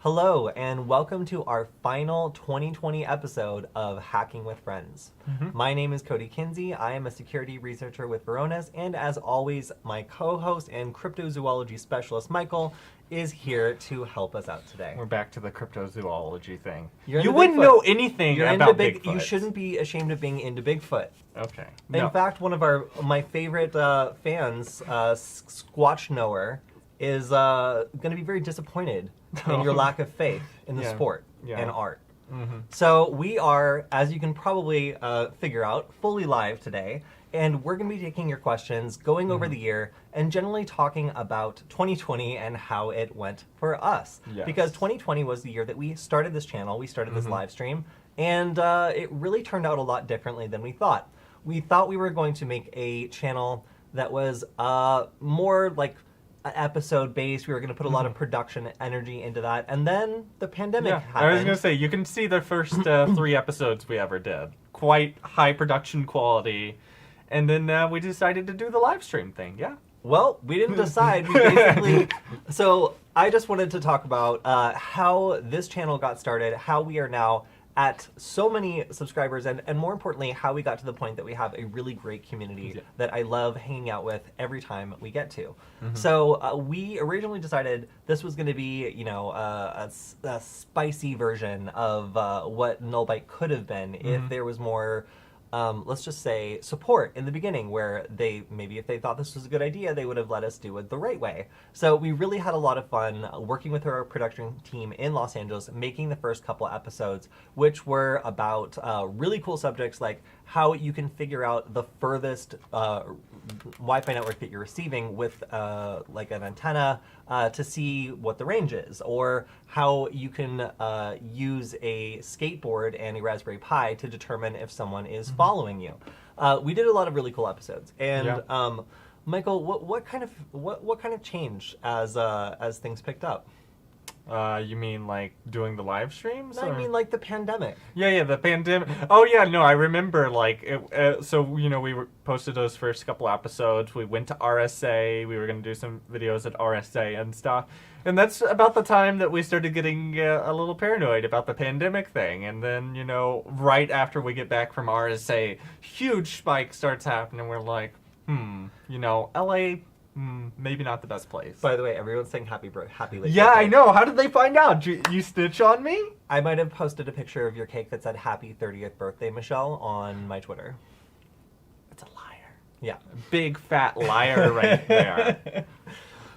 Hello, and welcome to our final 2020 episode of Hacking with Friends. My name is Kody Kinsey. I am a security researcher with Varonis, and as always, my co-host and cryptozoology specialist, Michael, is here to help us out today. We're back to the cryptozoology thing. You wouldn't know anything about Bigfoot. You shouldn't be ashamed of being into Bigfoot. Okay. In fact, one of my favorite fans, Squatch Knower, is going to be very disappointed in your lack of faith in the sport and art. So we are, as you can probably figure out, fully live today, and we're going to be taking your questions, going over the year, and generally talking about 2020 and how it went for us. Yes. Because 2020 was the year that we started this channel, we started this live stream, and it really turned out a lot differently than we thought. We thought we were going to make a channel that was more like episode based. We were going to put a lot of production energy into that, and then the pandemic happened. I was going to say, you can see the first 3 episodes we ever did. Quite high production quality, and then we decided to do the live stream thing. Well, we didn't decide. We basically, so I just wanted to talk about how this channel got started, how we are now at so many subscribers, and more importantly, how we got to the point that we have a really great community that I love hanging out with every time we get to. So we originally decided this was going to be, you know, a spicy version of what Nullbyte could have been if there was more, let's just say, support in the beginning, where maybe if they thought this was a good idea, they would have let us do it the right way. So we really had a lot of fun working with our production team in Los Angeles, making the first couple episodes, which were about really cool subjects like how you can figure out the furthest Wi-Fi network that you're receiving with like an antenna to see what the range is, or how you can use a skateboard and a Raspberry Pi to determine if someone is following you. We did a lot of really cool episodes, and Michael, what kind of changed as things picked up? You mean like doing the live streams? No, I mean like the pandemic. Yeah, the pandemic. Oh yeah, no, I remember like so you know, we posted those first couple episodes. We went to RSA. We were going to do some videos at RSA and stuff. And that's about the time that we started getting a little paranoid about the pandemic thing. And then, you know, right after we get back from RSA, huge spike starts happening. We're like, you know, LA, maybe not the best place. By the way, everyone's saying happy late birthday. Yeah, I know. How did they find out? You snitch on me? I might have posted a picture of your cake that said happy 30th birthday, Michelle, on my Twitter. It's a liar. Yeah. Big fat liar right there.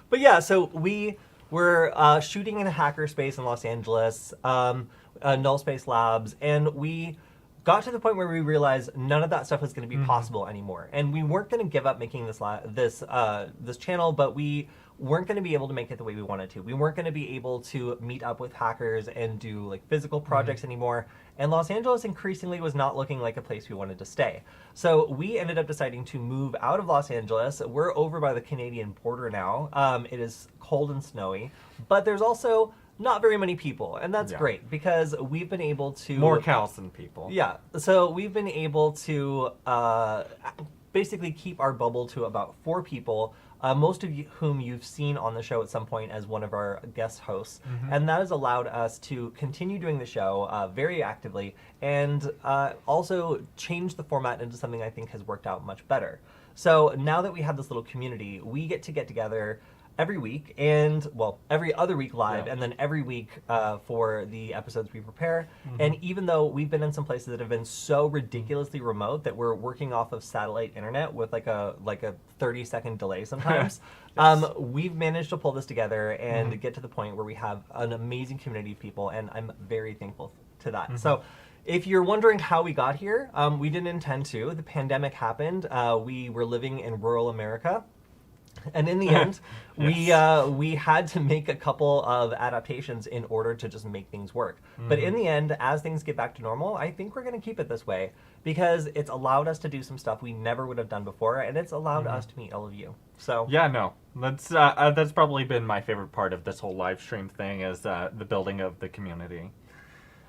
But yeah, so we were shooting in a hackerspace in Los Angeles, Null Space Labs, and we got to the point where we realized none of that stuff was going to be possible anymore, and we weren't going to give up making this channel, but we weren't going to be able to make it the way we wanted to. We weren't going to be able to meet up with hackers and do like physical projects anymore, and Los Angeles increasingly was not looking like a place we wanted to stay. So we ended up deciding to move out of Los Angeles. We're over by the Canadian border now. It is cold and snowy, but there's also not very many people, and that's great because we've been able to... More cows than people. Yeah, so we've been able to basically keep our bubble to about 4 people, most of whom you've seen on the show at some point as one of our guest hosts, and that has allowed us to continue doing the show very actively, and also change the format into something I think has worked out much better. So now that we have this little community, we get together every week, and well, every other week live, and then every week for the episodes we prepare. And even though we've been in some places that have been so ridiculously remote that we're working off of satellite internet with like a 30-second delay sometimes, we've managed to pull this together and get to the point where we have an amazing community of people, and I'm very thankful to that. So if you're wondering how we got here, we didn't intend to. The pandemic happened. We were living in rural America. And in the end, we had to make a couple of adaptations in order to just make things work. But in the end, as things get back to normal, I think we're going to keep it this way because it's allowed us to do some stuff we never would have done before, and it's allowed us to meet all of you. So yeah, no, that's probably been my favorite part of this whole live stream thing is the building of the community.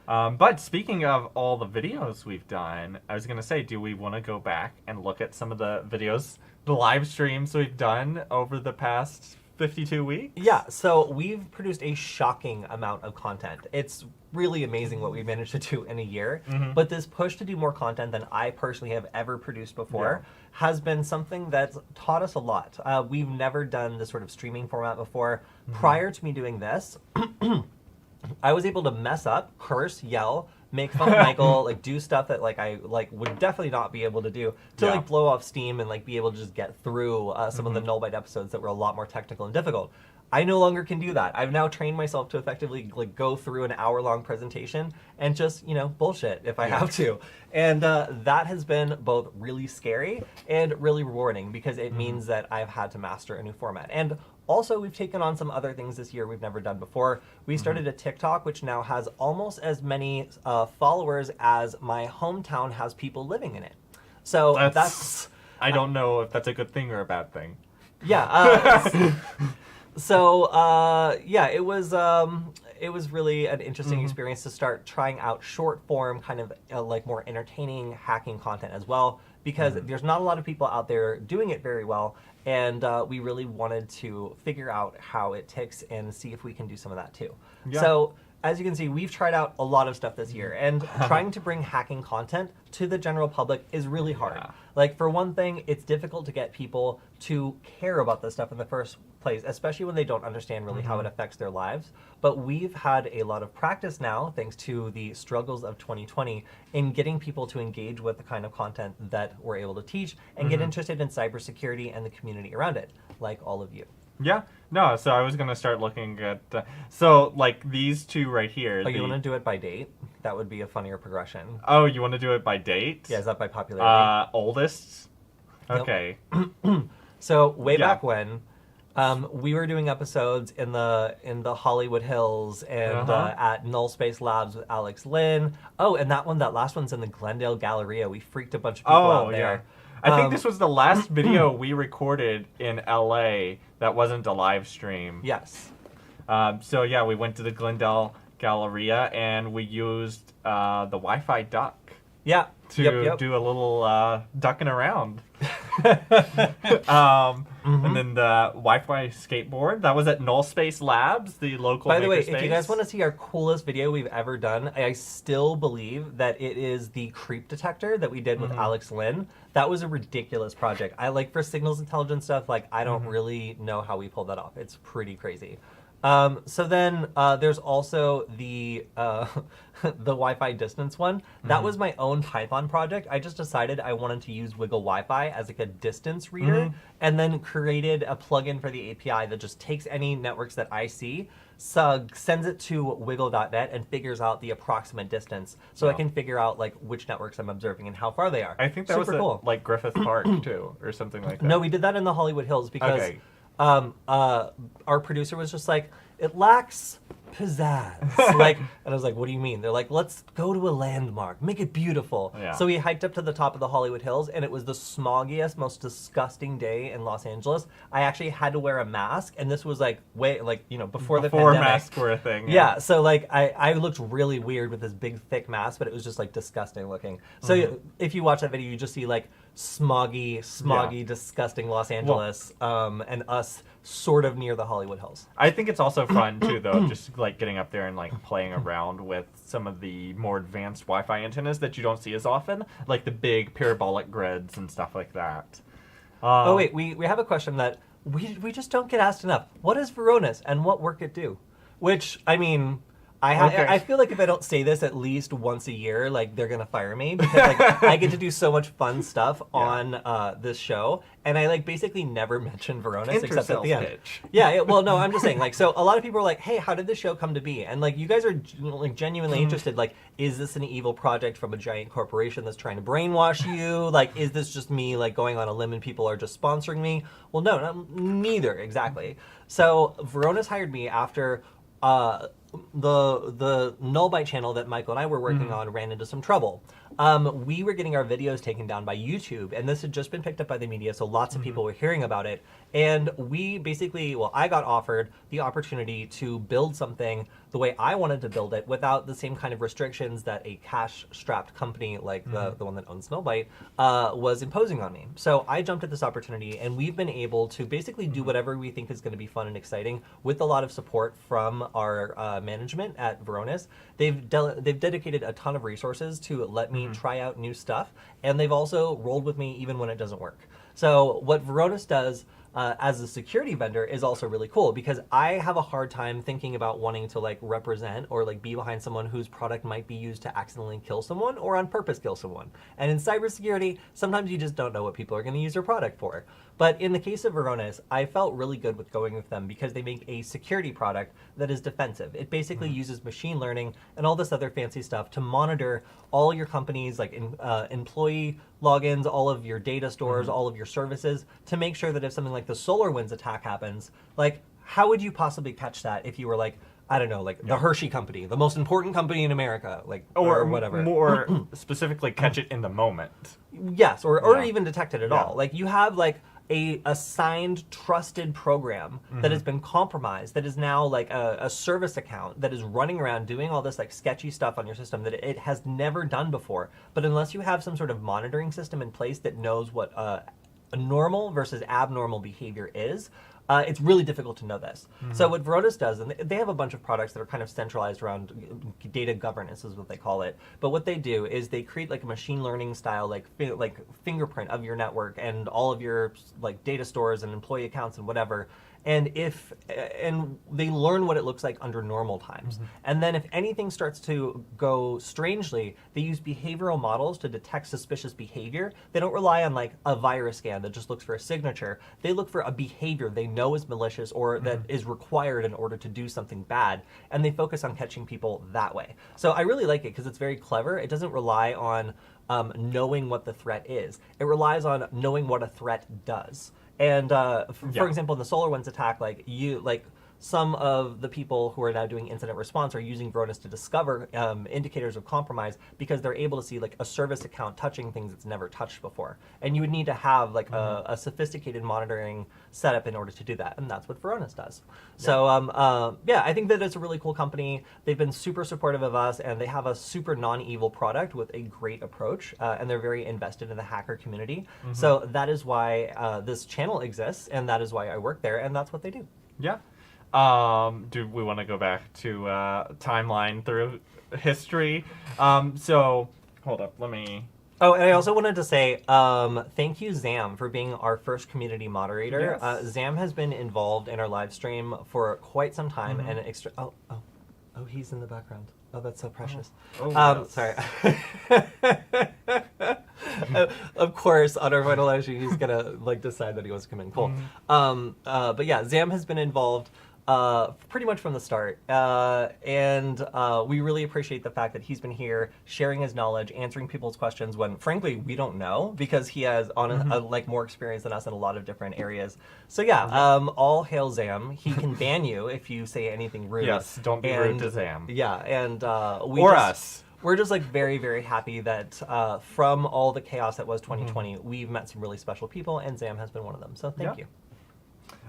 But speaking of all the videos we've done, I was going to say, do we want to go back and look at some of the videos, the live streams we've done over the past 52 weeks? Yeah, so we've produced a shocking amount of content. It's really amazing what we managed to do in a year. But this push to do more content than I personally have ever produced before has been something that's taught us a lot. We've never done this sort of streaming format before. Prior to me doing this, I was able to mess up, curse, yell, make fun of Michael, like do stuff that like I like would definitely not be able to do to like blow off steam and like be able to just get through some of the null byte episodes that were a lot more technical and difficult. I no longer can do that. I've now trained myself to effectively like go through an hour-long presentation and just, you know, bullshit if I have to. And that has been both really scary and really rewarding because it means that I've had to master a new format. And also, we've taken on some other things this year we've never done before. We started a TikTok, which now has almost as many followers as my hometown has people living in it. So that's I don't know if that's a good thing or a bad thing. Yeah. So yeah, it was really an interesting experience to start trying out short form, kind of like more entertaining hacking content as well, because there's not a lot of people out there doing it very well, and we really wanted to figure out how it ticks and see if we can do some of that too. Yeah. So as you can see, we've tried out a lot of stuff this year, and trying to bring hacking content to the general public is really hard. Yeah. Like, for one thing, it's difficult to get people to care about this stuff in the first place, especially when they don't understand really how it affects their lives. But we've had a lot of practice now, thanks to the struggles of 2020, in getting people to engage with the kind of content that we're able to teach and get interested in cybersecurity and the community around it, like all of you. Yeah, no, so I was going to start looking at, so like these two right here. Oh, you want to do it by date? That would be a funnier progression. Oh, you want to do it by date? Yeah, is that by popularity? Oldest? Okay. So way back when, we were doing episodes in the Hollywood Hills and at Null Space Labs with Alex Lynn. Oh, and that last one's in the Glendale Galleria. We freaked a bunch of people out there. Yeah. I think this was the last video we recorded in LA that wasn't a live stream. Yes. So yeah, we went to the Glendale Galleria and we used the Wi-Fi duck. Yeah. To do a little ducking around. And then the Wi-Fi skateboard, that was at Null Space Labs, the local By the way, makerspace. if you guys want to see our coolest video we've ever done, I still believe that it is the creep detector that we did with Alex Lynn. That was a ridiculous project. I like, for signals intelligence stuff, like I don't really know how we pulled that off. It's pretty crazy. So then there's also the the Wi-Fi distance one. That was my own Python project. I just decided I wanted to use Wiggle Wi-Fi as like a distance reader, and then created a plugin for the API that just takes any networks that I see, sends it to wiggle.net, and figures out the approximate distance, so I can figure out like which networks I'm observing and how far they are. I think that Super was cool. like Griffith Park too, or something like that. No, we did that in the Hollywood Hills because Okay. our producer was just like, it lacks pizzazz. Like, and I was like, what do you mean? They're like, let's go to a landmark, make it beautiful. Yeah. So we hiked up to the top of the Hollywood Hills, and it was the smoggiest, most disgusting day in Los Angeles. I actually had to wear a mask, and this was like before the pandemic. masks were a thing. Yeah, so like I looked really weird with this big thick mask, but it was just like disgusting looking. So if you watch that video, you just see like smoggy, disgusting Los Angeles, and us sort of near the Hollywood Hills. I think it's also fun too, though, just like getting up there and like playing around with some of the more advanced Wi-Fi antennas that you don't see as often, like the big parabolic grids and stuff like that. Oh wait, we have a question that we just don't get asked enough. What is Varonis and what work it do? Which, I mean, I feel like if I don't say this at least once a year, like they're gonna fire me, because like I get to do so much fun stuff on this show, and I like basically never mention Varonis except at the end. Pitch. Yeah, well, no, I'm just saying, like, so a lot of people are like, hey, how did this show come to be? And like, you guys are like genuinely interested. Like, is this an evil project from a giant corporation that's trying to brainwash you? Like, is this just me like going on a limb and people are just sponsoring me? Well, no, neither exactly. So Varonis hired me after the Nullbyte channel that Michael and I were working on ran into some trouble. We were getting our videos taken down by YouTube, and this had just been picked up by the media, so lots of people were hearing about it. And we basically, I got offered the opportunity to build something the way I wanted to build it without the same kind of restrictions that a cash-strapped company like the one that owns Nullbyte was imposing on me. So I jumped at this opportunity, and we've been able to basically do whatever we think is going to be fun and exciting with a lot of support from our management at Varonis. They've dedicated a ton of resources to let me try out new stuff, and they've also rolled with me even when it doesn't work. So what Varonis does as a security vendor is also really cool, because I have a hard time thinking about wanting to like represent or like be behind someone whose product might be used to accidentally kill someone or on purpose kill someone. And in cybersecurity, sometimes you just don't know what people are going to use your product for. But in the case of Varonis, I felt really good with going with them because they make a security product that is defensive. It basically uses machine learning and all this other fancy stuff to monitor all your company's like employee logins, all of your data stores, all of your services, to make sure that if something like the Solarwinds attack happens, like how would you possibly catch that if you were like, I don't know, like the Hershey company, the most important company in America, like or whatever. More specifically, catch it in the moment. Yes, or even detect it at all. Like you have like a assigned trusted program that has been compromised, that is now like a service account that is running around doing all this like sketchy stuff on your system that it has never done before. But unless you have some sort of monitoring system in place that knows what a normal versus abnormal behavior is, it's really difficult to know this. So what Varonis does, and they have a bunch of products that are kind of centralized around data governance is what they call it. But what they do is they create like a machine learning style like fingerprint of your network and all of your like data stores and employee accounts and whatever. And they learn what it looks like under normal times. And then if anything starts to go strangely, they use behavioral models to detect suspicious behavior. They don't rely on like a virus scan that just looks for a signature. They look for a behavior they know is malicious or that is required in order to do something bad. And they focus on catching people that way. So I really like it because it's very clever. It doesn't rely on knowing what the threat is. It relies on knowing what a threat does. And for example, in the SolarWinds attack, some of the people who are now doing incident response are using Varonis to discover indicators of compromise because they're able to see like a service account touching things it's never touched before. And you would need to have like a sophisticated monitoring setup in order to do that. And that's what Varonis does. So I think that it's a really cool company. They've been super supportive of us, and they have a super non-evil product with a great approach. And they're very invested in the hacker community. So that is why this channel exists, and that is why I work there, and that's what they do. Yeah. Do we want to go back to timeline through history? So, hold up, let me... Oh, and I also wanted to say thank you, Zam, for being our first community moderator. Yes. Zam has been involved in our live stream for quite some time, and he's in the background. Oh, that's so precious. Yes. Sorry. Of course, on our final live stream, he's gonna like decide that he wants to come in. Cool. But yeah, Zam has been involved pretty much from the start, and we really appreciate the fact that he's been here sharing his knowledge, answering people's questions when, frankly, we don't know, because he has like more experience than us in a lot of different areas. So yeah, all hail Zam. He can ban you if you say anything rude. Yes, don't be rude to Zam. Yeah, and us. We're just like very, very happy that from all the chaos that was 2020, we've met some really special people, and Zam has been one of them. So thank you.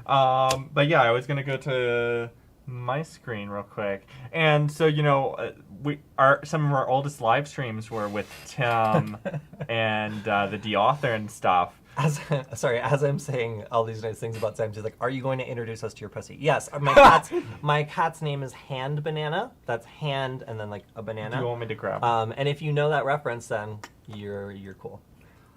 But yeah, I was gonna go to my screen real quick, and so some of our oldest live streams were with Tim and the author and stuff. As I'm saying all these nice things about Sam, she's like, "Are you going to introduce us to your pussy?" Yes, my cat's name is Hand Banana. That's hand and then like a banana. Do you want me to grab? And if you know that reference, then you're cool.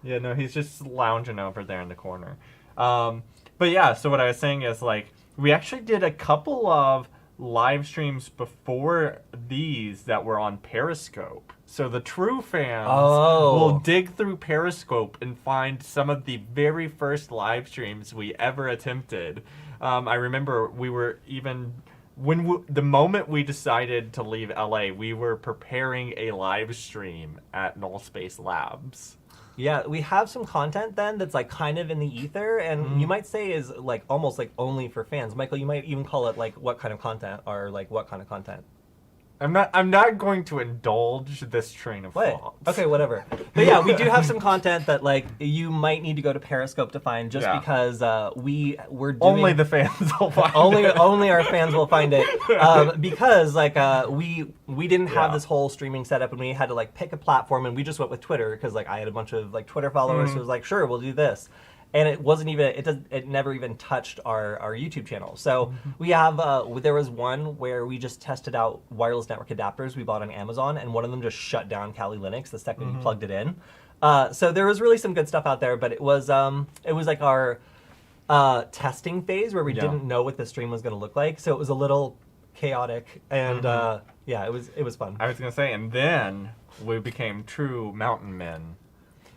Yeah, no, he's just lounging over there in the corner. But yeah, so what I was saying is like we actually did a couple of live streams before these that were on Periscope. So the true fans will dig through Periscope and find some of the very first live streams we ever attempted. I remember we were even... the moment we decided to leave LA, we were preparing a live stream at Null Space Labs. Yeah, we have some content then that's like kind of in the ether, and you might say is like almost like only for fans. Michael, you might even call it like what kind of content or like what kind of content? I'm not going to indulge this train of What? thought. Okay, whatever. But yeah, we do have some content that like you might need to go to Periscope to find, just because we're doing Only the fans will find it. Only our fans will find it, because like we didn't have this whole streaming setup, and we had to like pick a platform, and we just went with Twitter because like I had a bunch of like Twitter followers who was like, sure, we'll do this. And it wasn't even, it never even touched our YouTube channel. So we have, there was one where we just tested out wireless network adapters we bought on Amazon, and one of them just shut down Kali Linux the second you plugged it in. So there was really some good stuff out there, but it was like our testing phase where we didn't know what the stream was going to look like. So it was a little chaotic, and it was fun. I was going to say, and then we became true mountain men.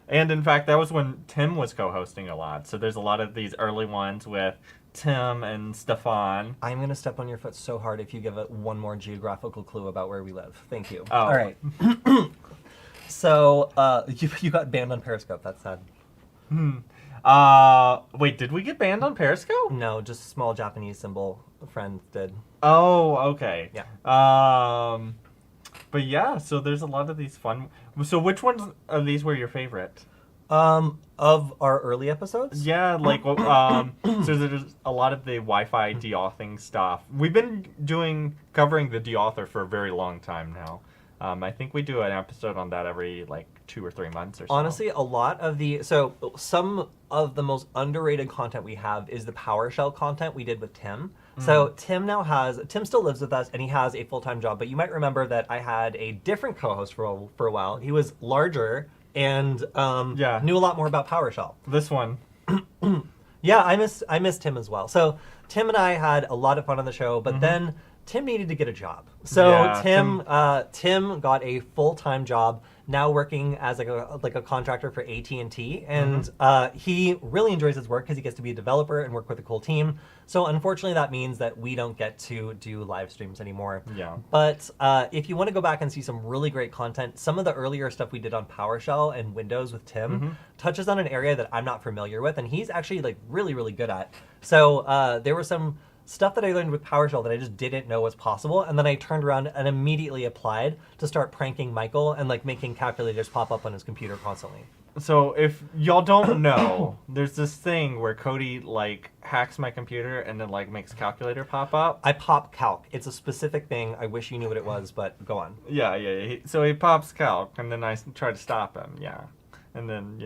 And in fact, that was when Tim was co-hosting a lot. So there's a lot of these early ones with Tim and Stefan. I'm going to step on your foot so hard if you give it one more geographical clue about where we live. Thank you. Oh. All right. So you got banned on Periscope. That's sad. Wait, did we get banned on Periscope? No, just a small Japanese symbol friend did. Oh, okay. Yeah. But yeah, so there's a lot of these fun. So which ones of these were your favorite? Of our early episodes? Yeah, like so there's a lot of the Wi-Fi deauthing stuff. We've been covering the deauthor for a very long time now. I think we do an episode on that every like 2 or 3 months or so. Honestly, some of the most underrated content we have is the PowerShell content we did with Tim. So Tim still lives with us, and he has a full-time job, but you might remember that I had a different co-host for a while. He was larger and knew a lot more about PowerShell. This one. Yeah, I miss Tim as well. So Tim and I had a lot of fun on the show, but then Tim needed to get a job. So Tim got a full-time job, now working as like a contractor for AT&T, and he really enjoys his work because he gets to be a developer and work with a cool team. So unfortunately, that means that we don't get to do live streams anymore. Yeah. But if you want to go back and see some really great content, some of the earlier stuff we did on PowerShell and Windows with Tim touches on an area that I'm not familiar with, and he's actually like really, really good at. So there was some stuff that I learned with PowerShell that I just didn't know was possible, and then I turned around and immediately applied to start pranking Michael and like making calculators pop up on his computer constantly. So if y'all don't know, there's this thing where Kody like hacks my computer and then like makes calculator pop up. I pop calc. It's a specific thing. I wish you knew what it was, but go on. Yeah. So he pops calc, and then I try to stop him. Yeah, and then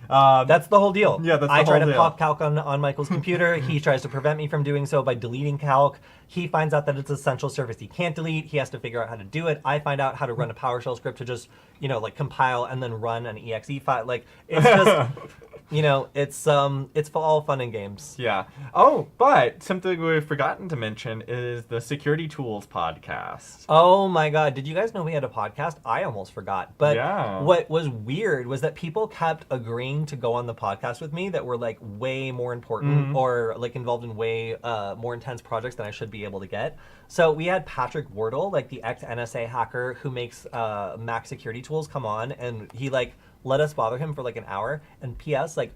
that's the whole deal. Yeah, that's the I try whole to deal. pop calc on Michael's computer. He tries to prevent me from doing so by deleting calc. He finds out that it's an essential service he can't delete. He has to figure out how to do it. I find out how to run a PowerShell script to just, like compile and then run an exe file. Like it's just, it's all fun and games. Yeah. Oh, but something we've forgotten to mention is the Security Tools podcast. Oh my God. Did you guys know we had a podcast? I almost forgot. But what was weird was that people kept agreeing to go on the podcast with me that were like way more important or like involved in way more intense projects than I should be able to get. So we had Patrick Wardle, like the ex-NSA hacker who makes Mac security tools, come on, and he like let us bother him for like an hour. And P.S. like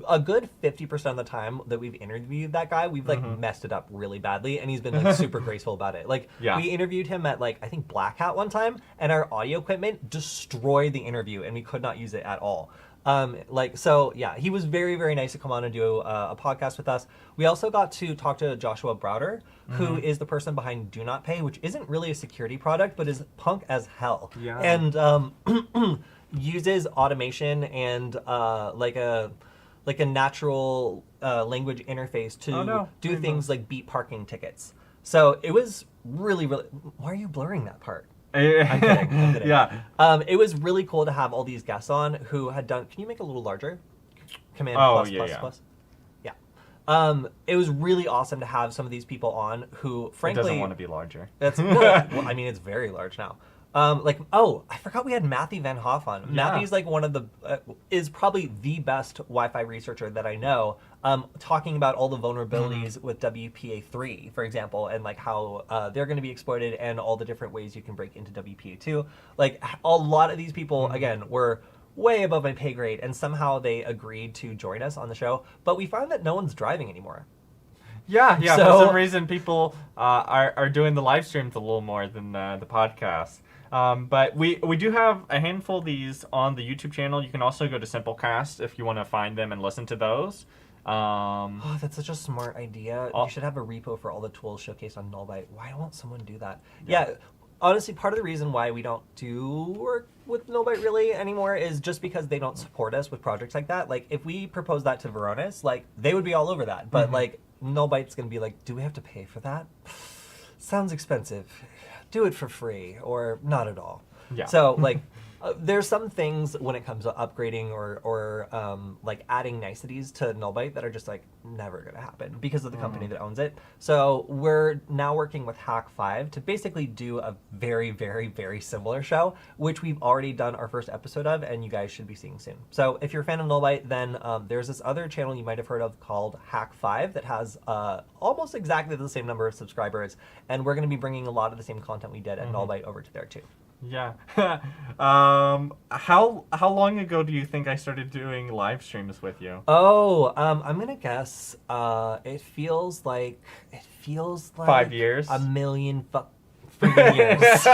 a good 50% of the time that we've interviewed that guy, we've like messed it up really badly, and he's been like super graceful about it. Like we interviewed him at like I think Black Hat one time, and our audio equipment destroyed the interview, and we could not use it at all. He was very, very nice to come on and do a podcast with us. We also got to talk to Joshua Browder, who is the person behind Do Not Pay, which isn't really a security product, but is punk as hell. Yeah. And uses automation and like a natural language interface to do things like beat parking tickets. So it was really, really. Why are you blurring that part? I'm kidding. Yeah. It was really cool to have all these guests on who had done. Can you make it a little larger? Command plus. Yeah. It was really awesome to have some of these people on who, frankly, it doesn't want to be larger. Well, I mean, it's very large now. I forgot we had Matthew Van Hoff on. Yeah. Matthew's like one of the, is probably the best Wi-Fi researcher that I know, talking about all the vulnerabilities with WPA3, for example, and like how they're going to be exploited and all the different ways you can break into WPA2. Like a lot of these people, again, were way above my pay grade, and somehow they agreed to join us on the show, but we found that no one's driving anymore. Yeah. So, for some reason, people are doing the live streams a little more than the podcast. But we do have a handful of these on the YouTube channel. You can also go to Simplecast if you want to find them and listen to those. Oh, that's such a smart idea. You should have a repo for all the tools showcased on Nullbyte. Why won't someone do that? Yeah, honestly, part of the reason why we don't do work with Nullbyte really anymore is just because they don't support us with projects like that. Like, if we propose that to Varonis, like, they would be all over that. But, like, Nullbyte's going to be like, do we have to pay for that? Sounds expensive. Do it for free, or not at all. Yeah. So, like, there's some things when it comes to upgrading or like adding niceties to Nullbyte that are just like never going to happen because of the company that owns it. So we're now working with Hack5 to basically do a very, very, very similar show, which we've already done our first episode of, and you guys should be seeing soon. So if you're a fan of Nullbyte, then there's this other channel you might have heard of called Hack5 that has almost exactly the same number of subscribers, and we're going to be bringing a lot of the same content we did at Nullbyte over to there too. Yeah. How long ago do you think I started doing live streams with you? Oh, I'm gonna guess. It feels like 5 years. A million freaking years.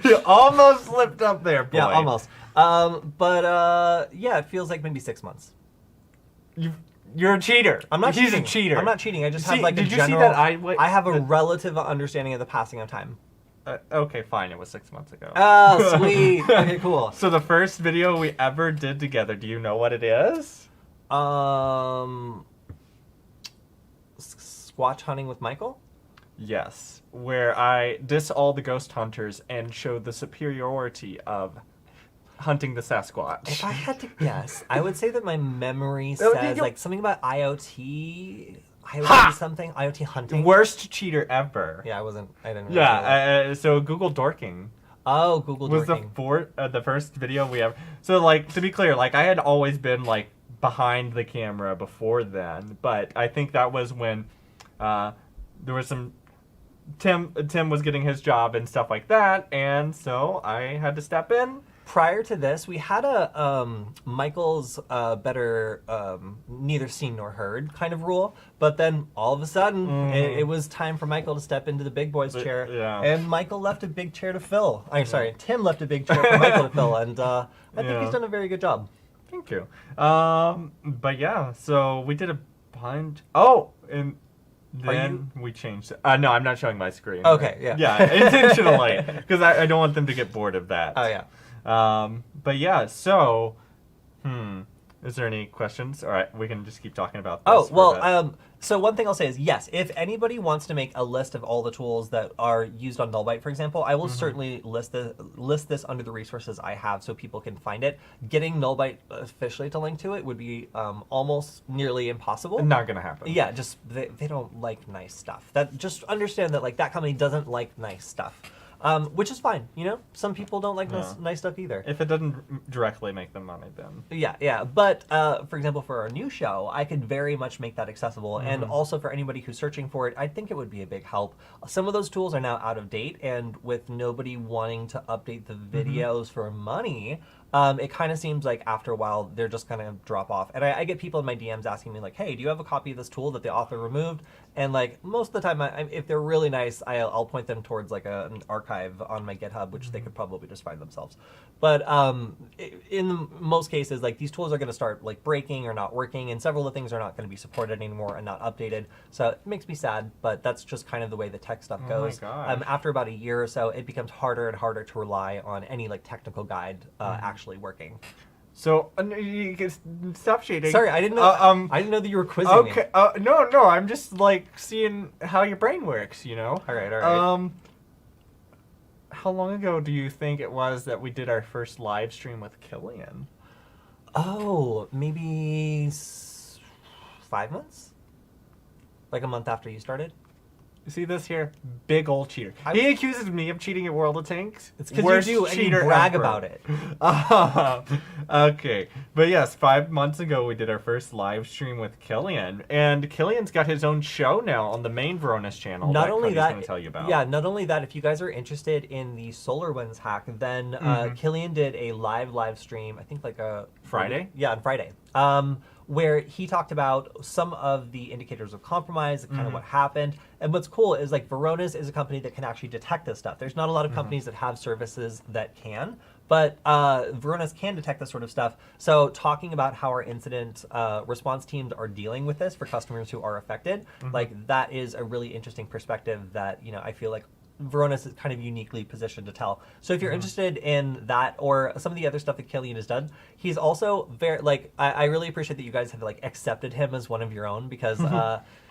You almost slipped up there, boy. Yeah, almost. But yeah, it feels like maybe 6 months. You're a cheater. I'm not He's cheating. a cheater. I'm not cheating. I just have like did a you general. see that I have a relative understanding of the passing of time. Okay, fine. It was 6 months ago. Oh, sweet. Okay, cool. So the first video we ever did together, do you know what it is? Squatch hunting with Michael? Yes, where I diss all the ghost hunters and show the superiority of hunting the Sasquatch. If I had to guess, I would say that my memory says like something about IoT something, IoT hunting. Worst cheater ever. Yeah, I didn't. Yeah, so Google dorking. Oh, Google was dorking. the first video we ever. So like to be clear, like I had always been like behind the camera before then, but I think that was when there was some Tim was getting his job and stuff like that, and so I had to step in. Prior to this, we had a Michael's better neither seen nor heard kind of rule, but then all of a sudden it was time for Michael to step into the big boy's chair, and Michael left a big chair to fill. I'm sorry, Tim left a big chair for Michael to fill, and I think he's done a very good job. Thank you. But yeah, so we did a bunch. Oh, and then we changed it. No, I'm not showing my screen. Okay, yeah. Yeah, intentionally, because I don't want them to get bored of that. Oh, yeah. But yeah, so, is there any questions? All right, we can just keep talking about this. Oh, well, so one thing I'll say is, yes, if anybody wants to make a list of all the tools that are used on Nullbyte, for example, I will certainly list this under the resources I have so people can find it. Getting Nullbyte officially to link to it would be almost nearly impossible. Not going to happen. Yeah, just they don't like nice stuff. Just understand that like that company doesn't like nice stuff. Which is fine, you know? Some people don't like nice stuff either. If it doesn't directly make them money, then. Yeah. But, for example, for our new show, I could very much make that accessible. And also for anybody who's searching for it, I think it would be a big help. Some of those tools are now out of date, and with nobody wanting to update the videos for money, it kind of seems like after a while, they're just going to drop off. And I get people in my DMs asking me, like, hey, do you have a copy of this tool that the author removed? And, like, most of the time, if they're really nice, I'll point them towards, like, an archive on my GitHub, which they could probably just find themselves. But in most cases, like, these tools are going to start, like, breaking or not working, and several of the things are not going to be supported anymore and not updated. So it makes me sad, but that's just kind of the way the tech stuff goes. Oh my gosh. After about a year or so, it becomes harder and harder to rely on any, like, technical guide actually working. So you can stop shading. Sorry, I didn't know. I didn't know that you were quizzing me. Okay. No. I'm just like seeing how your brain works. You know. All right. How long ago do you think it was that we did our first live stream with Killian? Oh, maybe 5 months. Like a month after you started. You see this here? Big old cheater. He accuses me of cheating at World of Tanks. It's because you do, and you brag about it. Okay. But yes, 5 months ago we did our first live stream with Killian. And Killian's got his own show now on the main Varonis channel. Not only that, going to tell you about. Yeah, not only that, if you guys are interested in the Solarwinds hack, then Killian did a live stream, I think like a... Friday? Yeah, on Friday. where he talked about some of the indicators of compromise, kind of what happened. And what's cool is like Varonis is a company that can actually detect this stuff. There's not a lot of companies that have services that can, but Varonis can detect this sort of stuff. So talking about how our incident response teams are dealing with this for customers who are affected, like that is a really interesting perspective that, you know, I feel like Varonis is kind of uniquely positioned to tell. So if you're interested in that or some of the other stuff that Killian has done, he's also very, like, I really appreciate that you guys have like accepted him as one of your own because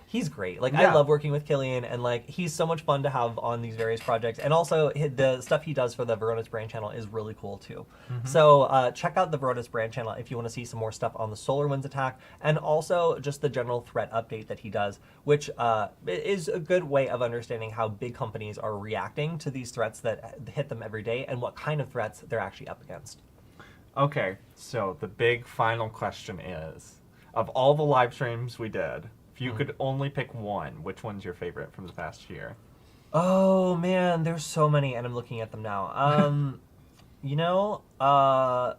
he's great. Like, I love working with Killian, and like he's so much fun to have on these various projects. And also the stuff he does for the Varonis brand channel is really cool too. So check out the Varonis brand channel if you want to see some more stuff on the SolarWinds attack, and also just the general threat update that he does, which is a good way of understanding how big companies are reacting to these threats that hit them every day and what kind of threats they're actually up against. Okay, so the big final question is, of all the live streams we did, if you could only pick one, which one's your favorite from the past year? Oh man, there's so many, and I'm looking at them now. You know,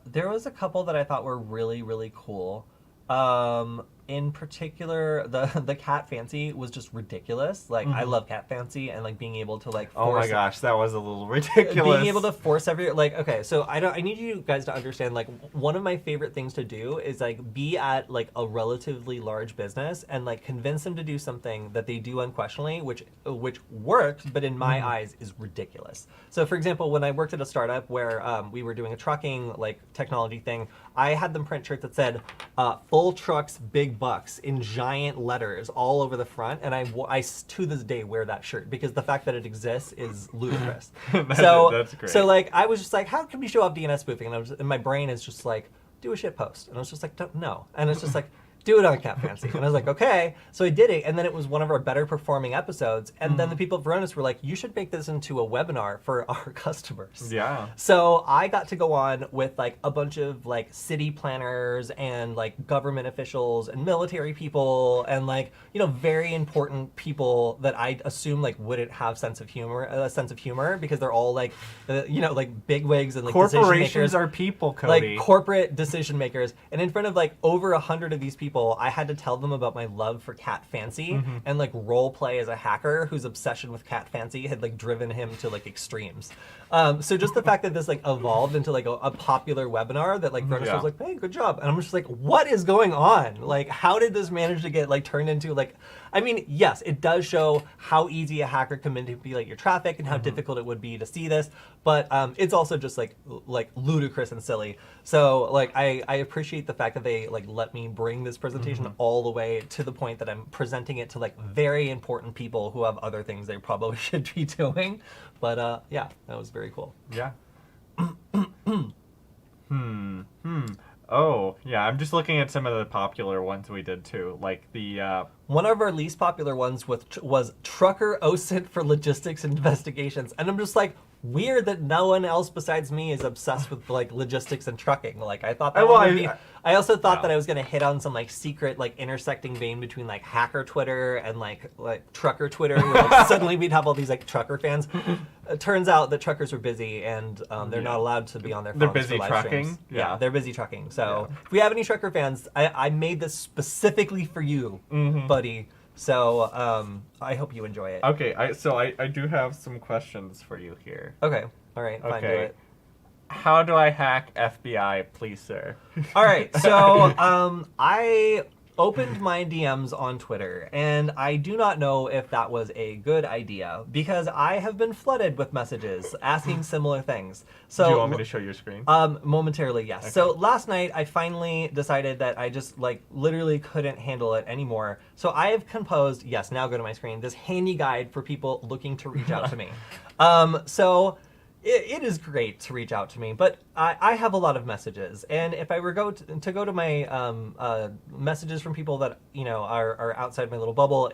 there was a couple that I thought were really, really cool. In particular, the cat fancy was just ridiculous. Like, I love cat fancy, and like being able to like force, oh my gosh, that was a little ridiculous. being able to force okay, so I need you guys to understand, like, one of my favorite things to do is like be at like a relatively large business and like convince them to do something that they do unquestionably, which works, but in my eyes is ridiculous. So for example, when I worked at a startup where we were doing a trucking like technology thing, I had them print shirts that said "Full Trucks, Big Bucks" in giant letters all over the front, and I to this day wear that shirt because the fact that it exists is ludicrous. That's great. So like I was just like, how can we show off DNS spoofing? And my brain is just like, do a shit post, and I was just like, no, and it's just like, do it on Cat Fancy. And I was like, okay. So I did it, and then it was one of our better performing episodes. And then the people at Varonis were like, you should make this into a webinar for our customers. Yeah. So I got to go on with like a bunch of like city planners and like government officials and military people and like, you know, very important people that I assume like wouldn't have a sense of humor because they're all like, you know, like bigwigs and like corporations are people, Kody. like corporate decision makers. And in front of like over 100 of these people, I had to tell them about my love for cat fancy and like role play as a hacker whose obsession with cat fancy had like driven him to like extremes. So just the fact that this like evolved into like a popular webinar that like Varonis was like, hey, good job. And I'm just like, what is going on? Like, how did this manage to get like turned into like, I mean, yes, it does show how easy a hacker can manipulate your traffic and how difficult it would be to see this, but it's also just like ludicrous and silly. So like I appreciate the fact that they like let me bring this presentation all the way to the point that I'm presenting it to like very important people who have other things they probably should be doing. But yeah, that was very cool. Yeah. Oh, yeah, I'm just looking at some of the popular ones we did too. Like the one of our least popular ones was Trucker OSINT for logistics investigations. And I'm just like, weird that no one else besides me is obsessed with like logistics and trucking. Like I thought that would be. I also thought that I was gonna hit on some like secret like intersecting vein between like hacker Twitter and like trucker Twitter. Where, like, suddenly we'd have all these like trucker fans. It turns out that truckers are busy and they're not allowed to be on their phones. They're busy for live trucking. streams. Yeah, they're busy trucking. So if we have any trucker fans, I made this specifically for you, buddy. So I hope you enjoy it. Okay, so I do have some questions for you here. Okay, all right, fine, do it. How do I hack FBI, please, sir? All right, so I opened my DMs on Twitter, and I do not know if that was a good idea because I have been flooded with messages asking similar things. So do you want me to show your screen? Momentarily, yes. Okay. So last night I finally decided that I just like literally couldn't handle it anymore. So I have composed, yes, now go to my screen, this handy guide for people looking to reach out to me. It is great to reach out to me, but I have a lot of messages, and if I were go to my messages from people that you know are outside my little bubble,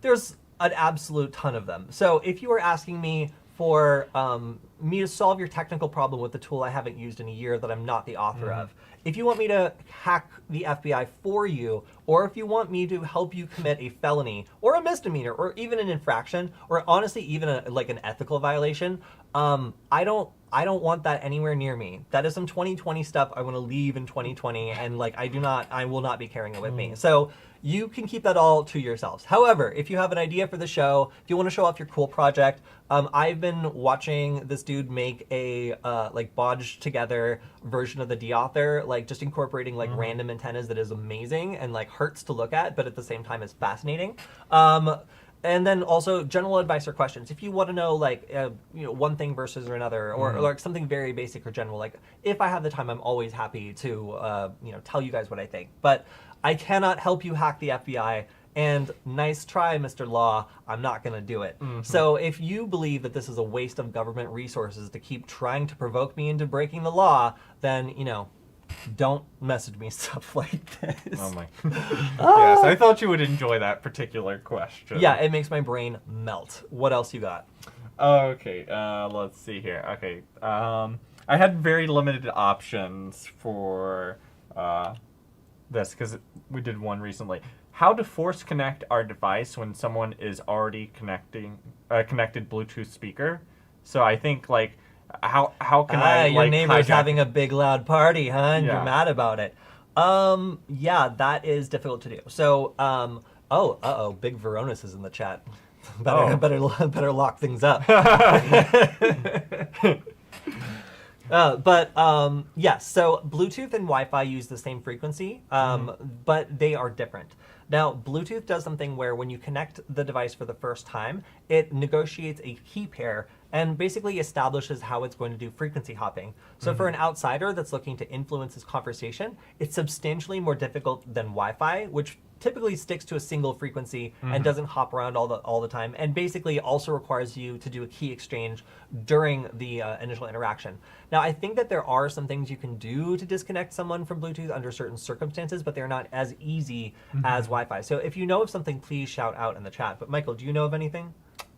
there's an absolute ton of them. So if you were asking me for me to solve your technical problem with the tool I haven't used in a year that I'm not the author of. If you want me to hack the FBI for you, or if you want me to help you commit a felony or a misdemeanor or even an infraction, or honestly even like an ethical violation, I don't want that anywhere near me. That is some 2020 stuff I want to leave in 2020, and like I will not be carrying it with me. So you can keep that all to yourselves. However, if you have an idea for the show, if you want to show off your cool project, I've been watching this dude make a like bodged together version of the D-Author, like just incorporating like random antennas that is amazing and like hurts to look at, but at the same time is fascinating. And then also general advice or questions. If you want to know like one thing versus another, or like something very basic or general, like if I have the time, I'm always happy to tell you guys what I think. But I cannot help you hack the FBI. And nice try, Mr. Law, I'm not going to do it. So if you believe that this is a waste of government resources to keep trying to provoke me into breaking the law, then, don't message me stuff like this. Oh my. Yes, I thought you would enjoy that particular question. Yeah, it makes my brain melt. What else you got? Okay, let's see here. Okay, I had very limited options for this because we did one recently. How to force connect our device when someone is already connected Bluetooth speaker. So I think like how can I your like neighbor's hijack... having a big loud party, huh? And Yeah. you're mad about it. Yeah, that is difficult to do. So big Varonis is in the chat. Better lock things up. Yes, so Bluetooth and Wi-Fi use the same frequency, but they are different. Now, Bluetooth does something where when you connect the device for the first time, it negotiates a key pair and basically establishes how it's going to do frequency hopping. So for an outsider that's looking to influence this conversation, it's substantially more difficult than Wi-Fi, which typically sticks to a single frequency and doesn't hop around all the time, and basically also requires you to do a key exchange during the initial interaction. Now, I think that there are some things you can do to disconnect someone from Bluetooth under certain circumstances, but they're not as easy as Wi-Fi. So if you know of something, please shout out in the chat. But Michael, do you know of anything?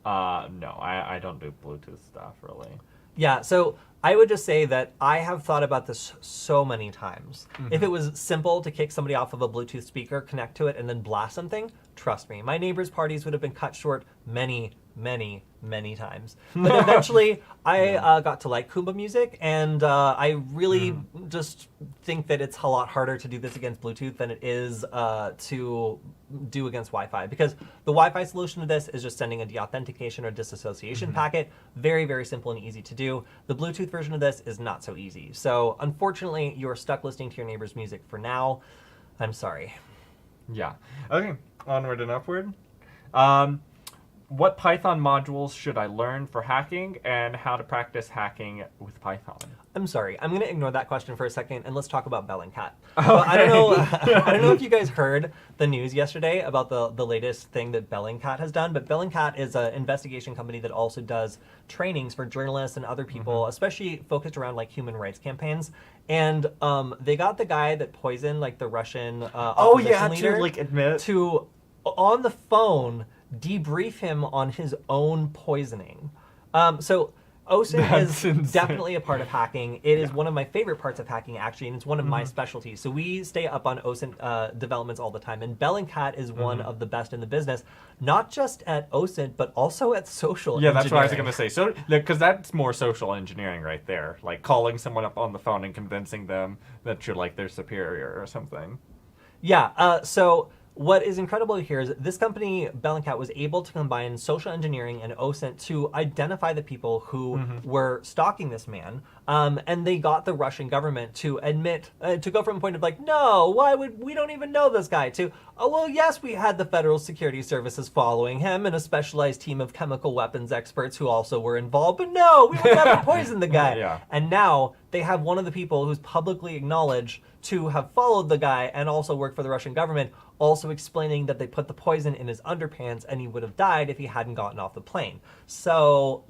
No, I don't do Bluetooth stuff really. Yeah, so I would just say that I have thought about this so many times. If it was simple to kick somebody off of a Bluetooth speaker, connect to it, and then blast something, trust me, my neighbors' parties would have been cut short many times. But eventually, I got to like Kumba music, and I really just think that it's a lot harder to do this against Bluetooth than it is to do against Wi-Fi, because the Wi-Fi solution to this is just sending a deauthentication or disassociation packet. Very, very simple and easy to do. The Bluetooth version of this is not so easy. So unfortunately, you're stuck listening to your neighbor's music for now. I'm sorry. Yeah. Okay, onward and upward. What Python modules should I learn for hacking, and how to practice hacking with Python? I'm sorry. I'm going to ignore that question for a second, and let's talk about Bellingcat. Okay. Well, I don't know if you guys heard the news yesterday about the latest thing that Bellingcat has done, but Bellingcat is an investigation company that also does trainings for journalists and other people, especially focused around like human rights campaigns. And they got the guy that poisoned like the Russian opposition leader to like admit to on the phone debrief him on his own poisoning. So OSINT is definitely a part of hacking. It is one of my favorite parts of hacking, actually, and it's one of my specialties. So we stay up on OSINT developments all the time, and Bellingcat is one of the best in the business, not just at OSINT, but also at social engineering. that's what I was going to say. So, because that's more social engineering right there, like calling someone up on the phone and convincing them that you're like their superior or something. Yeah, so what is incredible here is that this company, Bellingcat, was able to combine social engineering and OSINT to identify the people who were stalking this man, and they got the Russian government to admit, to go from a point of like, no, why would we don't even know this guy, to, oh, well, yes, we had the Federal Security Services following him and a specialized team of chemical weapons experts who also were involved, but no, we would never poison the guy. Yeah. And now they have one of the people who's publicly acknowledged to have followed the guy and also worked for the Russian government, also explaining that they put the poison in his underpants and he would have died if he hadn't gotten off the plane. So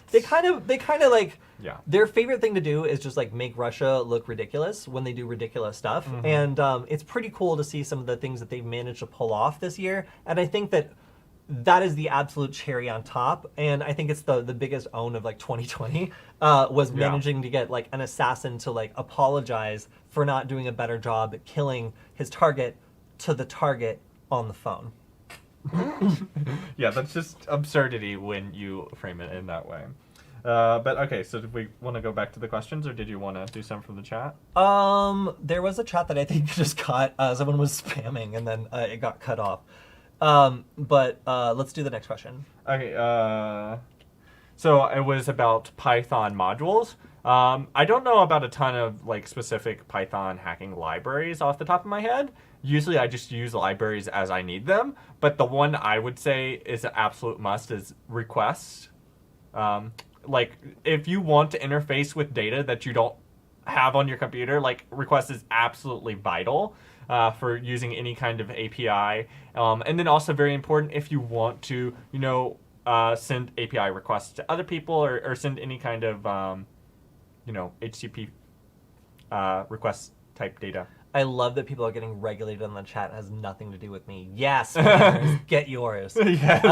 they kind of like, their favorite thing to do is just like make Russia look ridiculous when they do ridiculous stuff. And it's pretty cool to see some of the things that they've managed to pull off this year. And I think that that is the absolute cherry on top, and I think it's the biggest own of like 2020 was managing to get like an assassin to like apologize for not doing a better job at killing his target to the target on the phone. Yeah, that's just absurdity when you frame it in that way. But okay, so did we want to go back to the questions, or did you want to do some from the chat? There was a chat that I think just got someone was spamming and then it got cut off. But let's do the next question. Okay, so it was about Python modules. I don't know about a ton of like specific Python hacking libraries off the top of my head. Usually I just use libraries as I need them, but the one I would say is an absolute must is requests. Like if you want to interface with data that you don't have on your computer, like request is absolutely vital for using any kind of API. And then also very important if you want to, send API requests to other people or send any kind of, HTTP request type data. I love that people are getting regulated on the chat. It has nothing to do with me. Yes, get yours. Yes.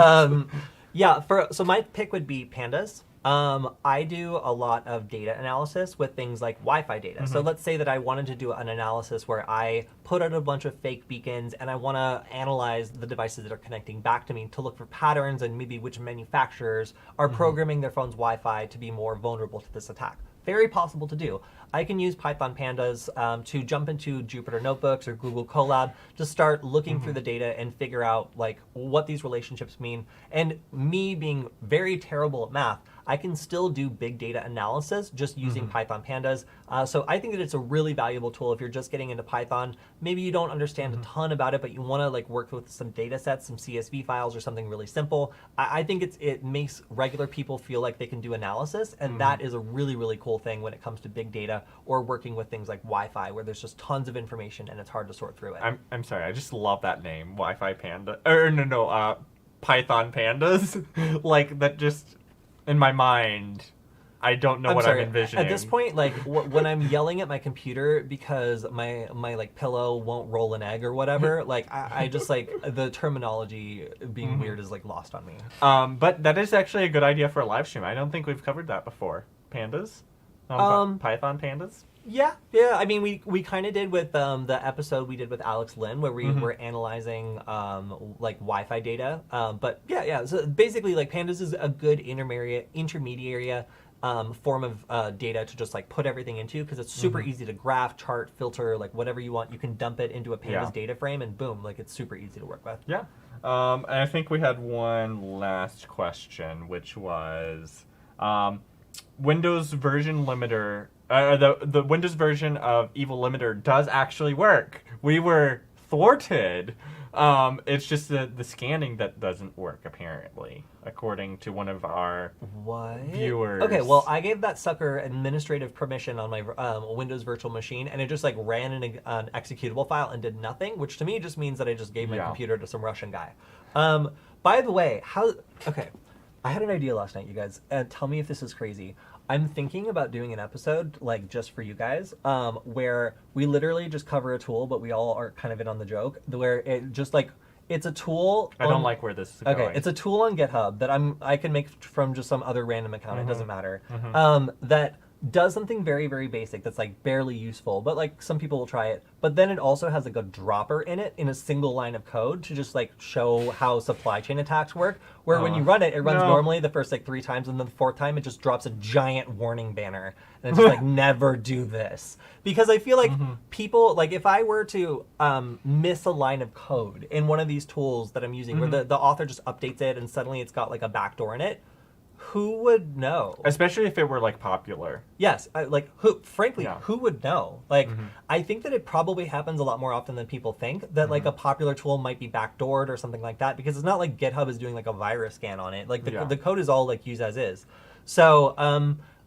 So my pick would be pandas. I do a lot of data analysis with things like Wi-Fi data. So let's say that I wanted to do an analysis where I put out a bunch of fake beacons and I want to analyze the devices that are connecting back to me to look for patterns and maybe which manufacturers are programming their phone's Wi-Fi to be more vulnerable to this attack. Very possible to do. I can use Python pandas to jump into Jupyter Notebooks or Google Colab to start looking through the data and figure out like what these relationships mean. And me being very terrible at math, I can still do big data analysis just using Python pandas. So I think that it's a really valuable tool if you're just getting into Python. Maybe you don't understand a ton about it, but you want to like work with some data sets, some CSV files or something really simple. I think it makes regular people feel like they can do analysis, and that is a really, really cool thing when it comes to big data or working with things like Wi-Fi where there's just tons of information and it's hard to sort through it. I'm sorry, I just love that name, Wi-Fi Panda. Or no, Python pandas. Like that just... in my mind, I don't know I'm envisioning. At this point, like when I'm yelling at my computer because my like pillow won't roll an egg or whatever, like I just like the terminology being weird is like lost on me. But that is actually a good idea for a live stream. I don't think we've covered that before. Pandas, Python pandas. Yeah. I mean, we kind of did with the episode we did with Alex Lin where we were analyzing like Wi-Fi data. But yeah. So basically, like pandas is a good intermediary form of data to just like put everything into because it's super easy to graph, chart, filter, like whatever you want. You can dump it into a pandas data frame and boom, like it's super easy to work with. Yeah. And I think we had one last question, which was Windows version limiter. The Windows version of Evil Limiter does actually work. We were thwarted. It's just the scanning that doesn't work, apparently, according to one of our viewers. Okay, well, I gave that sucker administrative permission on my Windows virtual machine, and it just like ran an executable file and did nothing, which to me just means that I just gave my computer to some Russian guy. By the way, I had an idea last night, you guys. Tell me if this is crazy. I'm thinking about doing an episode, like, just for you guys, where we literally just cover a tool, but we all are kind of in on the joke, where it just, like, it's a tool... I don't like where this is going. Okay, it's a tool on GitHub that I can make from just some other random account, it doesn't matter, that does something very, very basic that's, like, barely useful, but, like, some people will try it. But then it also has, like, a dropper in it in a single line of code to just, like, show how supply chain attacks work, where when you run it, it runs normally the first, like, 3 times, and then the 4th time it just drops a giant warning banner. And it's just, like, never do this. Because I feel like people, like, if I were to miss a line of code in one of these tools that I'm using, where the author just updates it and suddenly it's got, like, a backdoor in it, who would know? Especially if it were, like, popular. Yes, who would know? Like, I think that it probably happens a lot more often than people think, that, like, a popular tool might be backdoored or something like that, because it's not like GitHub is doing, like, a virus scan on it. Like, the code is all, like, used as is. So,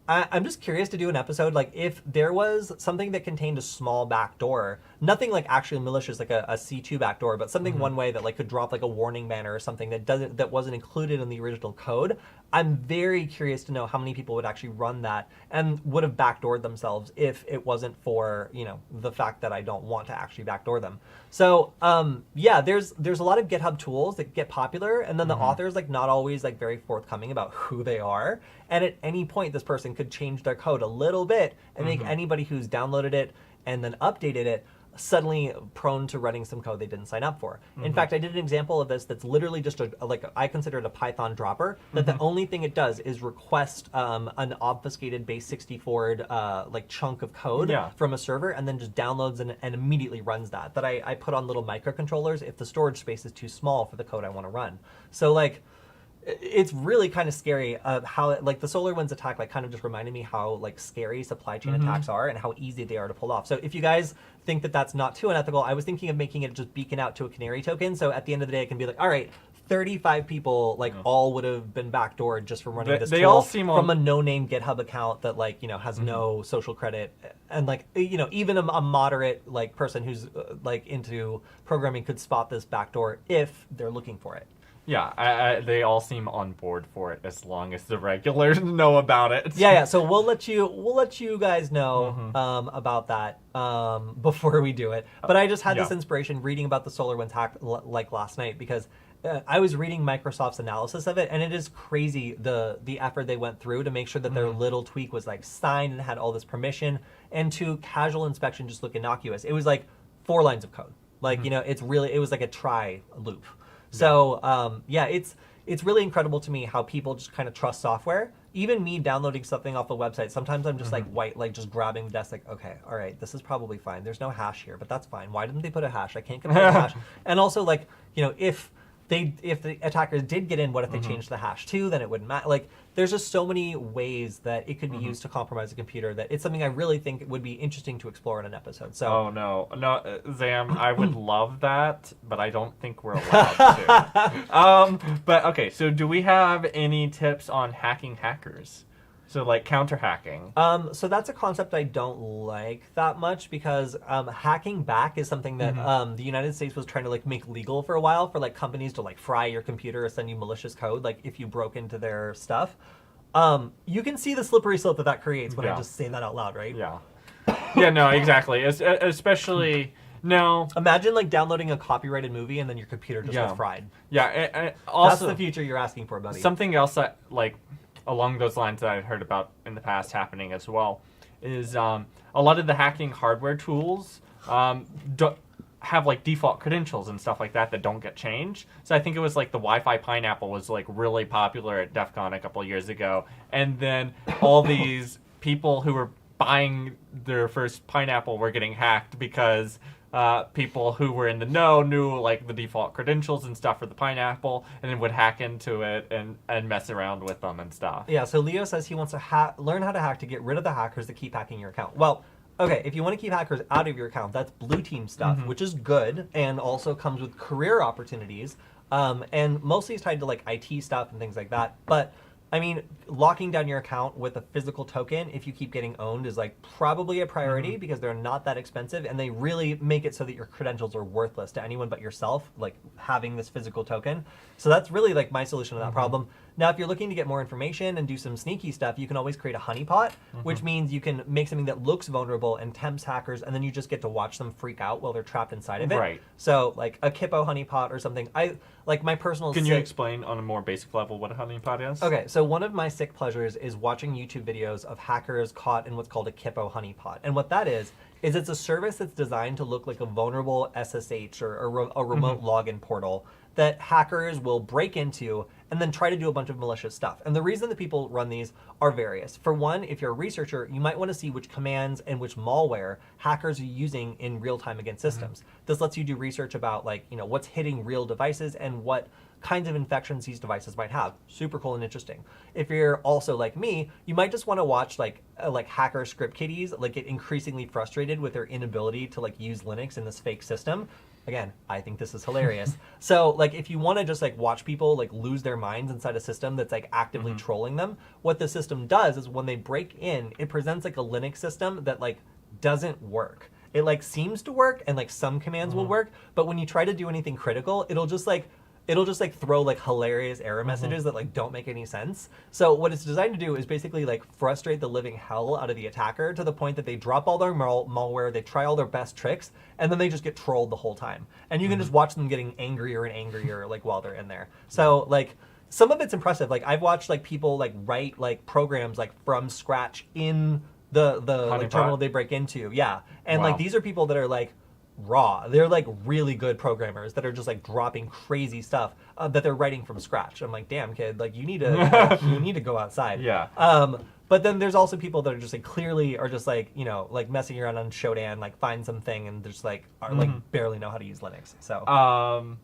I'm just curious to do an episode, like, if there was something that contained a small backdoor, nothing, like, actually malicious, like a C2 backdoor, but something one way that, like, could drop, like, a warning banner or something that wasn't included in the original code, I'm very curious to know how many people would actually run that and would have backdoored themselves if it wasn't for, the fact that I don't want to actually backdoor them. So, yeah, there's a lot of GitHub tools that get popular, and then the authors, like, not always, like, very forthcoming about who they are. And at any point, this person could change their code a little bit and make anybody who's downloaded it and then updated it suddenly prone to running some code they didn't sign up for. In fact, I did an example of this that's literally just I consider it a Python dropper, that the only thing it does is request an obfuscated base64 like chunk of code from a server, and then just downloads and immediately runs that. That I put on little microcontrollers if the storage space is too small for the code I want to run. So like, it's really kind of scary how like the SolarWinds attack like kind of just reminded me how like scary supply chain attacks are and how easy they are to pull off. So if you guys think that that's not too unethical, I was thinking of making it just beacon out to a canary token. So at the end of the day, it can be like, all right, 35 people like all would have been backdoored just from running this tool all seem from a no-name GitHub account that like has no social credit, and like even a moderate like person who's like into programming could spot this backdoor if they're looking for it. Yeah, they all seem on board for it as long as the regulars know about it. Yeah. So we'll let you guys know about that before we do it. But I just had this inspiration reading about the SolarWinds hack like last night, because I was reading Microsoft's analysis of it, and it is crazy the effort they went through to make sure that their little tweak was like signed and had all this permission, and to casual inspection just look innocuous. It was like 4 lines of code. Like it was like a try loop. So it's really incredible to me how people just kind of trust software. Even me downloading something off a website, sometimes I'm just like just grabbing the desk, like, okay, all right, this is probably fine. There's no hash here, but that's fine. Why didn't they put a hash? I can't compare the hash. And also, like, if the attackers did get in, what if they changed the hash too? Then it wouldn't matter. Like, there's just so many ways that it could be used to compromise a computer that it's something I really think would be interesting to explore in an episode. So, oh no, Zam, I would love that, but I don't think we're allowed to. But okay, so do we have any tips on hacking hackers? So like counter hacking. So that's a concept I don't like that much, because hacking back is something that the United States was trying to like make legal for a while, for like companies to like fry your computer or send you malicious code, like if you broke into their stuff. You can see the slippery slope that creates when I just say that out loud, right? Yeah. Yeah, no, exactly. Especially no. Imagine like downloading a copyrighted movie and then your computer just gets fried. Yeah. Also, that's the future you're asking for, buddy. Something else that like along those lines that I've heard about in the past happening as well is a lot of the hacking hardware tools have like default credentials and stuff like that don't get changed. So I think it was like the Wi-Fi Pineapple was like really popular at DEF CON a couple of years ago, and then all these people who were buying their first Pineapple were getting hacked because people who were in the know knew like the default credentials and stuff for the Pineapple, and then would hack into it and mess around with them and stuff. Yeah, so Leo says he wants to learn how to hack to get rid of the hackers that keep hacking your account. Well, okay, if you want to keep hackers out of your account, that's blue team stuff, which is good and also comes with career opportunities, and mostly is tied to like IT stuff and things like that. But I mean, locking down your account with a physical token, if you keep getting owned, is like probably a priority because they're not that expensive, and they really make it so that your credentials are worthless to anyone but yourself, like having this physical token. So that's really like my solution to that problem. Now, if you're looking to get more information and do some sneaky stuff, you can always create a honeypot, which means you can make something that looks vulnerable and tempts hackers, and then you just get to watch them freak out while they're trapped inside of it. Right. So like a Kippo honeypot or something. I like my personal. Can you explain on a more basic level what a honeypot is? Okay, so one of my sick pleasures is watching YouTube videos of hackers caught in what's called a Kippo honeypot, and what that is it's a service that's designed to look like a vulnerable SSH or a remote login portal that hackers will break into and then try to do a bunch of malicious stuff. And the reason that people run these are various. For one, if you're a researcher, you might want to see which commands and which malware hackers are using in real time against systems. This lets you do research about like, what's hitting real devices and what kinds of infections these devices might have. Super cool and interesting. If you're also like me, you might just want to watch like hacker script kiddies like get increasingly frustrated with their inability to like use Linux in this fake system. Again, I think this is hilarious. So like if you want to just like watch people like lose their minds inside a system that's like actively trolling them, what the system does is when they break in, it presents like a Linux system that like doesn't work. It like seems to work and like some commands will work, but when you try to do anything critical, it'll it'll just like throw like hilarious error messages that like don't make any sense. So what it's designed to do is basically like frustrate the living hell out of the attacker to the point that they drop all their malware, they try all their best tricks, and then they just get trolled the whole time. And you can just watch them getting angrier and angrier like while they're in there. So like some of it's impressive. Like I've watched like people like write like programs like from scratch in the like, terminal they break into. Yeah. And like these are people that are like raw. They're like really good programmers that are just like dropping crazy stuff that they're writing from scratch. I'm like, damn kid, like you need to you need to go outside. Yeah. But then there's also people that are just like clearly are just like, you know, like messing around on Shodan, like find something and just like are like barely know how to use Linux. So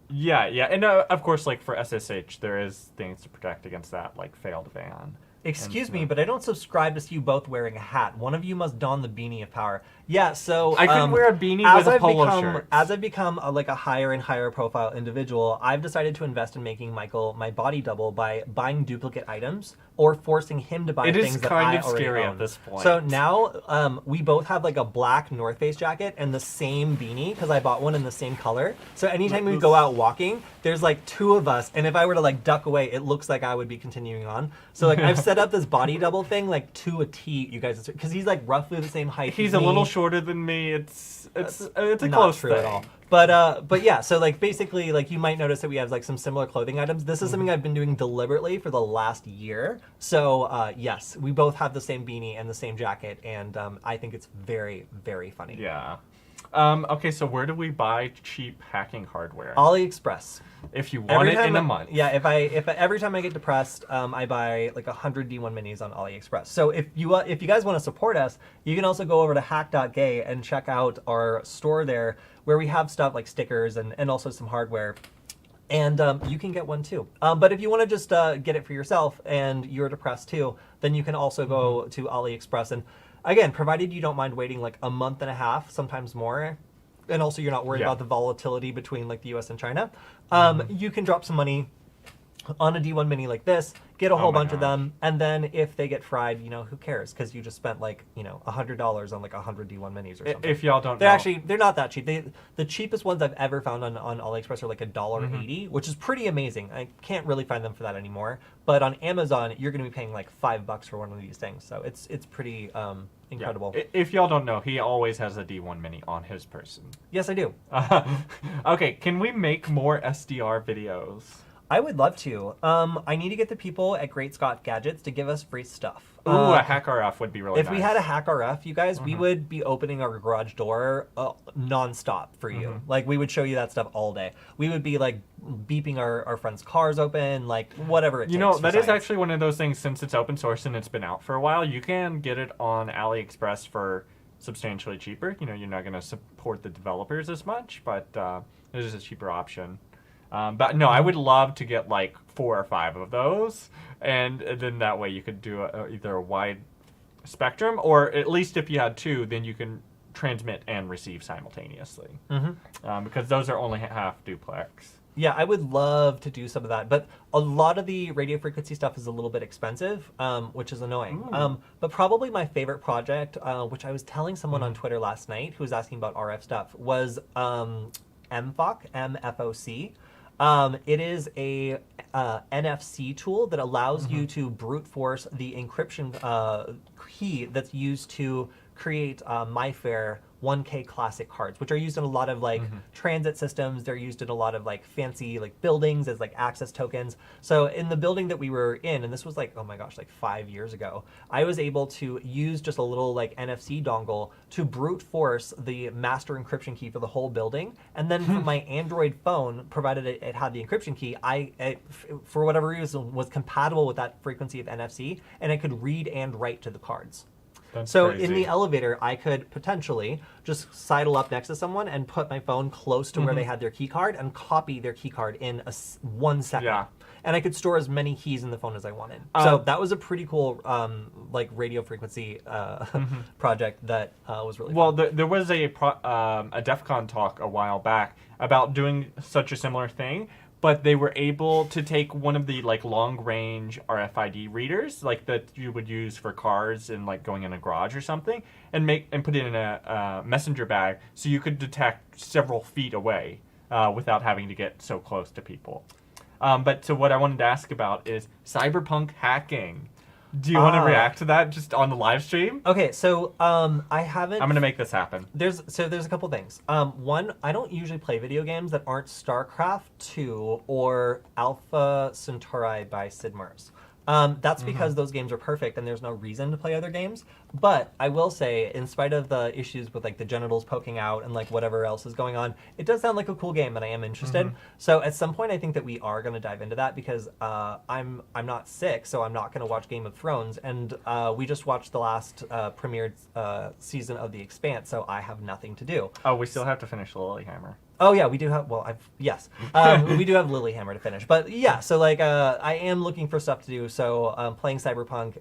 yeah, and of course, like for SSH, there is things to protect against that, like failed van. Excuse me, but I don't subscribe to see you both wearing a hat. One of you must don the beanie of power. Yeah, so I couldn't wear a beanie with a polo shirt. As I've become like a higher and higher profile individual, I've decided to invest in making Michael my body double by buying duplicate items or forcing him to buy things that I already own. It is kind of scary at this point. So now we both have like a black North Face jacket and the same beanie because I bought one in the same color. So anytime we go out walking, there's like two of us, and if I were to like duck away, it looks like I would be continuing on. So like I've set up this body double thing like to a T, you guys, because he's like roughly the same height. He's a little shorter than me. It's a not close true thing. at all. But yeah, so like basically like you might notice that we have like some similar clothing items. This is something I've been doing deliberately for the last year. So yes, we both have the same beanie and the same jacket, and I think it's very, very funny. Yeah. Okay, so where do we buy cheap hacking hardware? AliExpress. If you want it in a month. Yeah, if every time I get depressed, I buy like 100 D1 minis on AliExpress. So if you guys want to support us, you can also go over to hack.gay and check out our store there, where we have stuff like stickers and also some hardware. And you can get one too. But if you want to just get it for yourself and you're depressed too, then you can also go to AliExpress. And again, provided you don't mind waiting like a month and a half, sometimes more, and also you're not worried about the volatility between like the US and China, you can drop some money on a D1 mini like this, get a whole bunch of them, and then if they get fried, you know, who cares? Because you just spent like, you know, $100 on like 100 D1 minis or something. If y'all don't they're know. Actually, they're not that cheap. The cheapest ones I've ever found on AliExpress are like $1.80, which is pretty amazing. I can't really find them for that anymore. But on Amazon, you're going to be paying like $5 for one of these things. So it's pretty incredible. Yeah. If y'all don't know, he always has a D1 mini on his person. Yes, I do. Okay, can we make more SDR videos? I would love to. I need to get the people at Great Scott Gadgets to give us free stuff. Ooh, a Hack RF would be really nice. If we had a Hack RF, you guys, we would be opening our garage door nonstop for you. Like, we would show you that stuff all day. We would be, like, beeping our friends' cars open, like, whatever it takes. You know, that is actually one of those things, since it's open source and it's been out for a while, you can get it on AliExpress for substantially cheaper. You know, you're not going to support the developers as much, but it is a cheaper option. But no, I would love to get like 4 or 5 of those, and then that way you could do either a wide spectrum, or at least if you had 2, then you can transmit and receive simultaneously. Because those are only half duplex. Yeah, I would love to do some of that, but a lot of the radio frequency stuff is a little bit expensive, which is annoying. But probably my favorite project, which I was telling someone on Twitter last night who was asking about RF stuff, was MFOC, M-F-O-C. It is a NFC tool that allows you to brute force the encryption key that's used to create MyFair 1K classic cards, which are used in a lot of like transit systems. They're used in a lot of like fancy like buildings as like access tokens. So in the building that we were in, and this was like, oh my gosh, like 5 years ago, I was able to use just a little like NFC dongle to brute force the master encryption key for the whole building. And then from my Android phone, provided it had the encryption key, I for whatever reason was compatible with that frequency of NFC, and I could read and write to the cards. That's so crazy. in the elevator, I could potentially just sidle up next to someone and put my phone close to where they had their key card and copy their key card in 1 second. Yeah. And I could store as many keys in the phone as I wanted. So that was a pretty cool like radio frequency project that was really well, fun. there was a DEF CON talk a while back about doing such a similar thing, but they were able to take one of the like long range RFID readers, like that you would use for cars and like going in a garage or something, and put it in a messenger bag, so you could detect several feet away. without having to get so close to people. But so what I wanted to ask about is Cyberpunk Hacking. Do you want to react to that just on the live stream? Okay, so I haven't. I'm gonna make this happen. There's a couple things. One, I don't usually play video games that aren't StarCraft 2 or Alpha Centauri by Sid Meier's. That's because those games are perfect and there's no reason to play other games. But I will say, in spite of the issues with like the genitals poking out and like whatever else is going on, it does sound like a cool game and I am interested. So at some point I think that we are going to dive into that because I'm not sick, so I'm not going to watch Game of Thrones. And we just watched the last premiered season of The Expanse, so I have nothing to do. Oh, we still have to finish Lilyhammer. Oh yeah, we do have. Well, yes, we do have Lilyhammer to finish. But yeah, so like I am looking for stuff to do. So playing Cyberpunk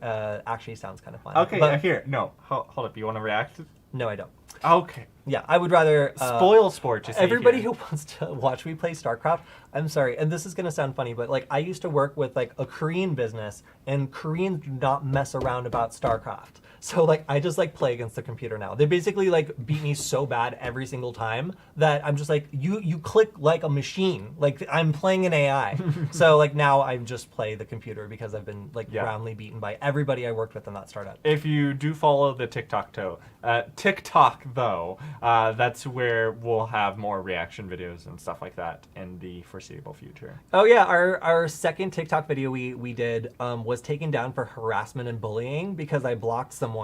actually sounds kind of fun. Okay, but, here. No, hold up. You want to react? No, I don't. Okay. Yeah, I would rather spoil sport. Everybody who wants to watch me play StarCraft, I'm sorry, and this is gonna sound funny, but like I used to work with like a Korean business, and Koreans do not mess around about StarCraft. So like I just like play against the computer now. They basically like beat me so bad every single time that I'm just like you click like a machine. Like I'm playing an AI. So like now I just play the computer because I've been like roundly beaten by everybody I worked with in that startup. If you do follow the TikTok though, that's where we'll have more reaction videos and stuff like that in the foreseeable future. Oh yeah, our second TikTok video we did was taken down for harassment and bullying because I blocked someone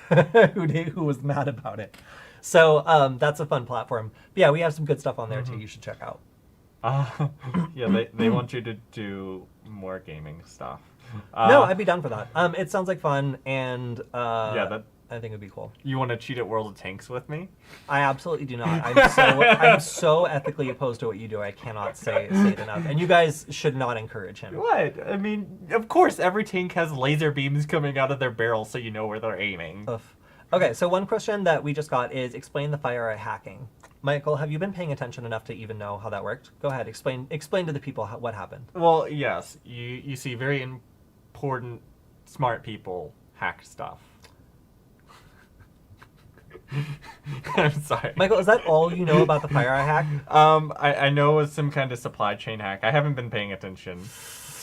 who was mad about it. So that's a fun platform. But yeah, we have some good stuff on there too. You should check out. Yeah, they want you to do more gaming stuff. No, I'd be down for that. It sounds like fun, and yeah, I think it'd be cool. You want to cheat at World of Tanks with me? I absolutely do not. I'm so ethically opposed to what you do. I cannot say it enough. And you guys should not encourage him. What? I mean, of course, every tank has laser beams coming out of their barrels, so you know where they're aiming. Oof. Okay, so one question that we just got is explain the FireEye hacking. Michael, have you been paying attention enough to even know how that worked? Go ahead, explain to the people what happened. Well, yes, you see very important, smart people hack stuff. I'm sorry. Michael, is that all you know about the FireEye hack? I know it's some kind of supply chain hack. I haven't been paying attention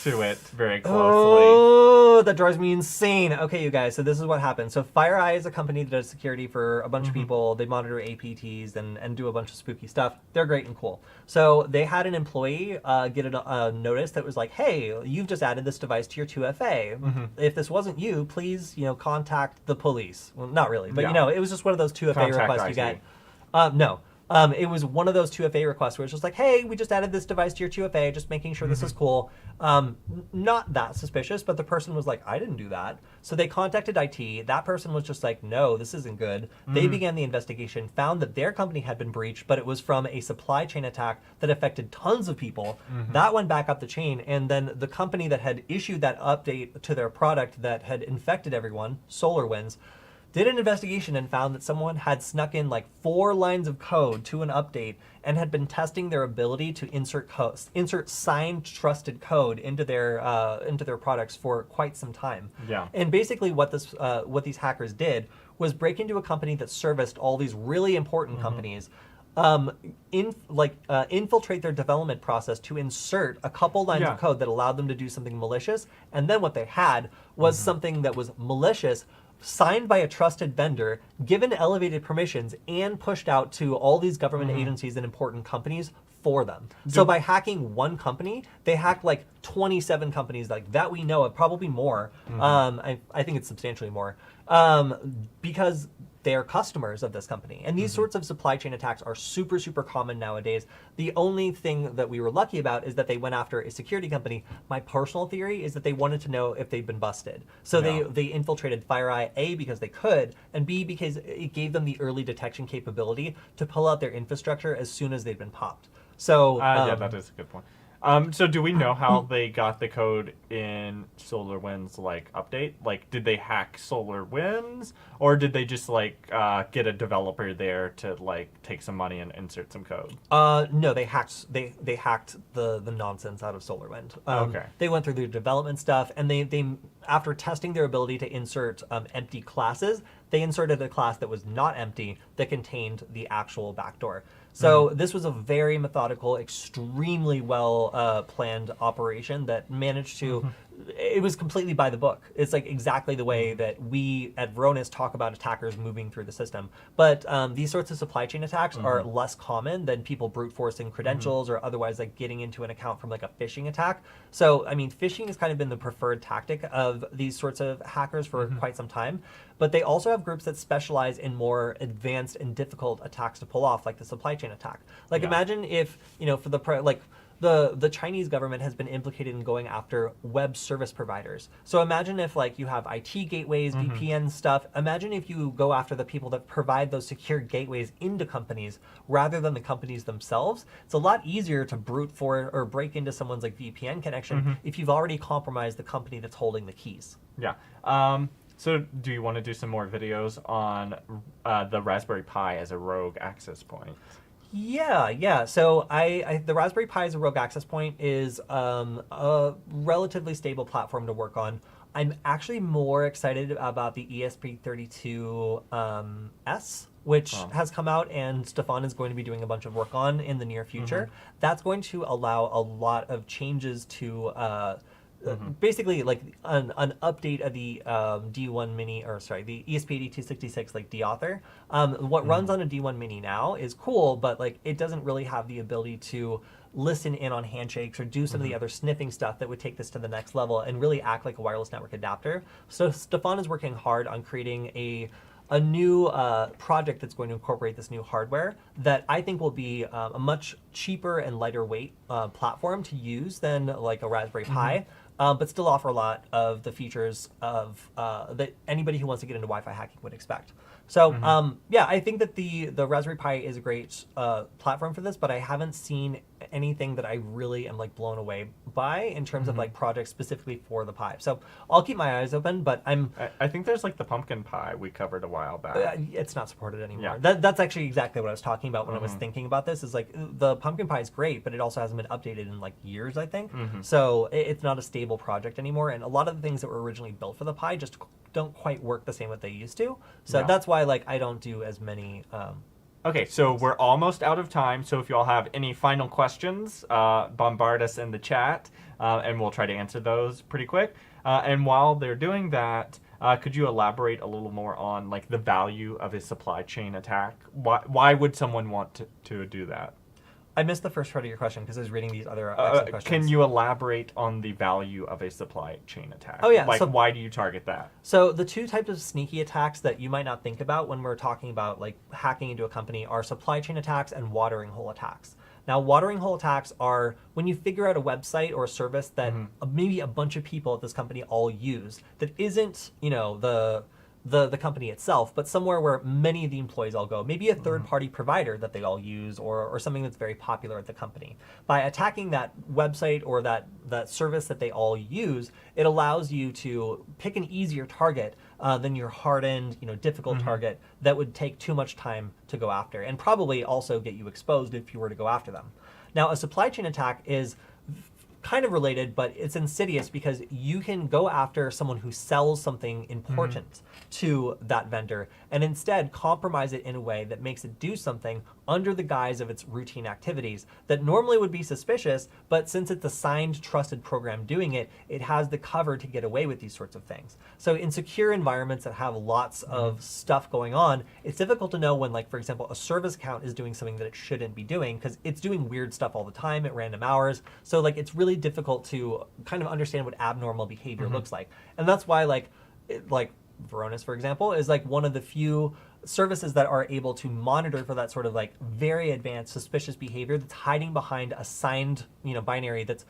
to it very closely. Oh, that drives me insane. Okay, you guys, so this is what happened. So FireEye is a company that does security for a bunch of people. They monitor APTs and do a bunch of spooky stuff. They're great and cool. So they had an employee get a notice that was like, hey, you've just added this device to your 2FA. If this wasn't you, please, contact the police. Well, not really, but it was just one of those 2FA requests you get. No. It was one of those 2FA requests where it's just like, hey, we just added this device to your 2FA, just making sure this is cool. Not that suspicious, but the person was like, I didn't do that. So they contacted IT. That person was just like, no, this isn't good. They began the investigation, found that their company had been breached, but it was from a supply chain attack that affected tons of people. That went back up the chain. And then the company that had issued that update to their product that had infected everyone, Solarwinds, did an investigation and found that someone had snuck in like 4 lines of code to an update and had been testing their ability to insert signed trusted code into their products for quite some time. Yeah. And basically what these hackers did was break into a company that serviced all these really important companies, infiltrate their development process to insert a couple lines of code that allowed them to do something malicious, and then what they had was something that was malicious, signed by a trusted vendor, given elevated permissions, and pushed out to all these government agencies and important companies for them. So by hacking one company, they hacked like 27 companies like that we know of, probably more. I think it's substantially more, because they're customers of this company. And these sorts of supply chain attacks are super, super common nowadays. The only thing that we were lucky about is that they went after a security company. My personal theory is that they wanted to know if they'd been busted. So they infiltrated FireEye, A, because they could, and B, because it gave them the early detection capability to pull out their infrastructure as soon as they'd been popped. So yeah, that is a good point. So do we know how they got the code in SolarWinds update? Like, did they hack SolarWinds, or did they just get a developer there to take some money and insert some code? No, they hacked the nonsense out of SolarWinds. Okay. They went through their development stuff, and they after testing their ability to insert empty classes, they inserted a class that was not empty that contained the actual backdoor. So this was a very methodical, extremely well planned operation that managed to. It was completely by the book. It's like exactly the way that we at Varonis talk about attackers moving through the system. But these sorts of supply chain attacks are less common than people brute forcing credentials or otherwise like getting into an account from like a phishing attack. So I mean, phishing has kind of been the preferred tactic of these sorts of hackers for quite some time. But they also have groups that specialize in more advanced and difficult attacks to pull off, like the supply chain attack. Like imagine if, you know, for the Chinese government has been implicated in going after web service providers. So imagine if like you have IT gateways, VPN stuff. Imagine if you go after the people that provide those secure gateways into companies rather than the companies themselves. It's a lot easier to brute force or break into someone's like VPN connection if you've already compromised the company that's holding the keys. Yeah. So do you want to do some more videos on the Raspberry Pi as a rogue access point? Yeah. So the Raspberry Pi as a rogue access point is a relatively stable platform to work on. I'm actually more excited about the ESP32S, which has come out and Stefan is going to be doing a bunch of work on in the near future. That's going to allow a lot of changes to basically like an update of the D1 Mini, or sorry, the ESP8266 like D-Author. What runs on a D1 Mini now is cool, but like it doesn't really have the ability to listen in on handshakes or do some of the other sniffing stuff that would take this to the next level and really act like a wireless network adapter. So Stefan is working hard on creating a new project that's going to incorporate this new hardware that I think will be a much cheaper and lighter weight platform to use than like a Raspberry Pi. But still offer a lot of the features of that anybody who wants to get into Wi-Fi hacking would expect. So yeah, I think that the Raspberry Pi is a great platform for this, but I haven't seen anything that I really am like blown away by in terms of like projects specifically for the Pi. So I'll keep my eyes open, but I think there's like the Pumpkin Pi we covered a while back. It's not supported anymore. Yeah. That's actually exactly what I was talking about when I was thinking about this. Is like the Pumpkin Pi is great, but it also hasn't been updated in like years, I think. So it's not a stable project anymore, and a lot of the things that were originally built for the Pi just don't quite work the same way they used to. So that's why like I don't do as many. Okay, so we're almost out of time. So if you all have any final questions, bombard us in the chat, and we'll try to answer those pretty quick. And while they're doing that, could you elaborate a little more on like the value of a supply chain attack? Why would someone want to do that? I missed the first part of your question because I was reading these other questions. Can you elaborate on the value of a supply chain attack? Oh, yeah. Like, So, why do you target that? So the two types of sneaky attacks that you might not think about when we're talking about like hacking into a company are supply chain attacks and watering hole attacks. Now, watering hole attacks are when you figure out a website or a service that maybe a bunch of people at this company all use that isn't, you know, the company itself, but somewhere where many of the employees all go. Maybe a third-party provider that they all use, or something that's very popular at the company. By attacking that website or that service that they all use, it allows you to pick an easier target than your hardened, you know, difficult target that would take too much time to go after, and probably also get you exposed if you were to go after them. Now, a supply chain attack is kind of related, but it's insidious because you can go after someone who sells something important to that vendor and instead compromise it in a way that makes it do something under the guise of its routine activities that normally would be suspicious, but since it's a signed, trusted program doing it, it has the cover to get away with these sorts of things. So in secure environments that have lots of stuff going on, it's difficult to know when, like, for example, a service account is doing something that it shouldn't be doing because it's doing weird stuff all the time at random hours. So like it's really difficult to kind of understand what abnormal behavior looks like. And that's why like Varonis, for example, is like one of the few services that are able to monitor for that sort of like very advanced suspicious behavior that's hiding behind a signed, you know, binary that's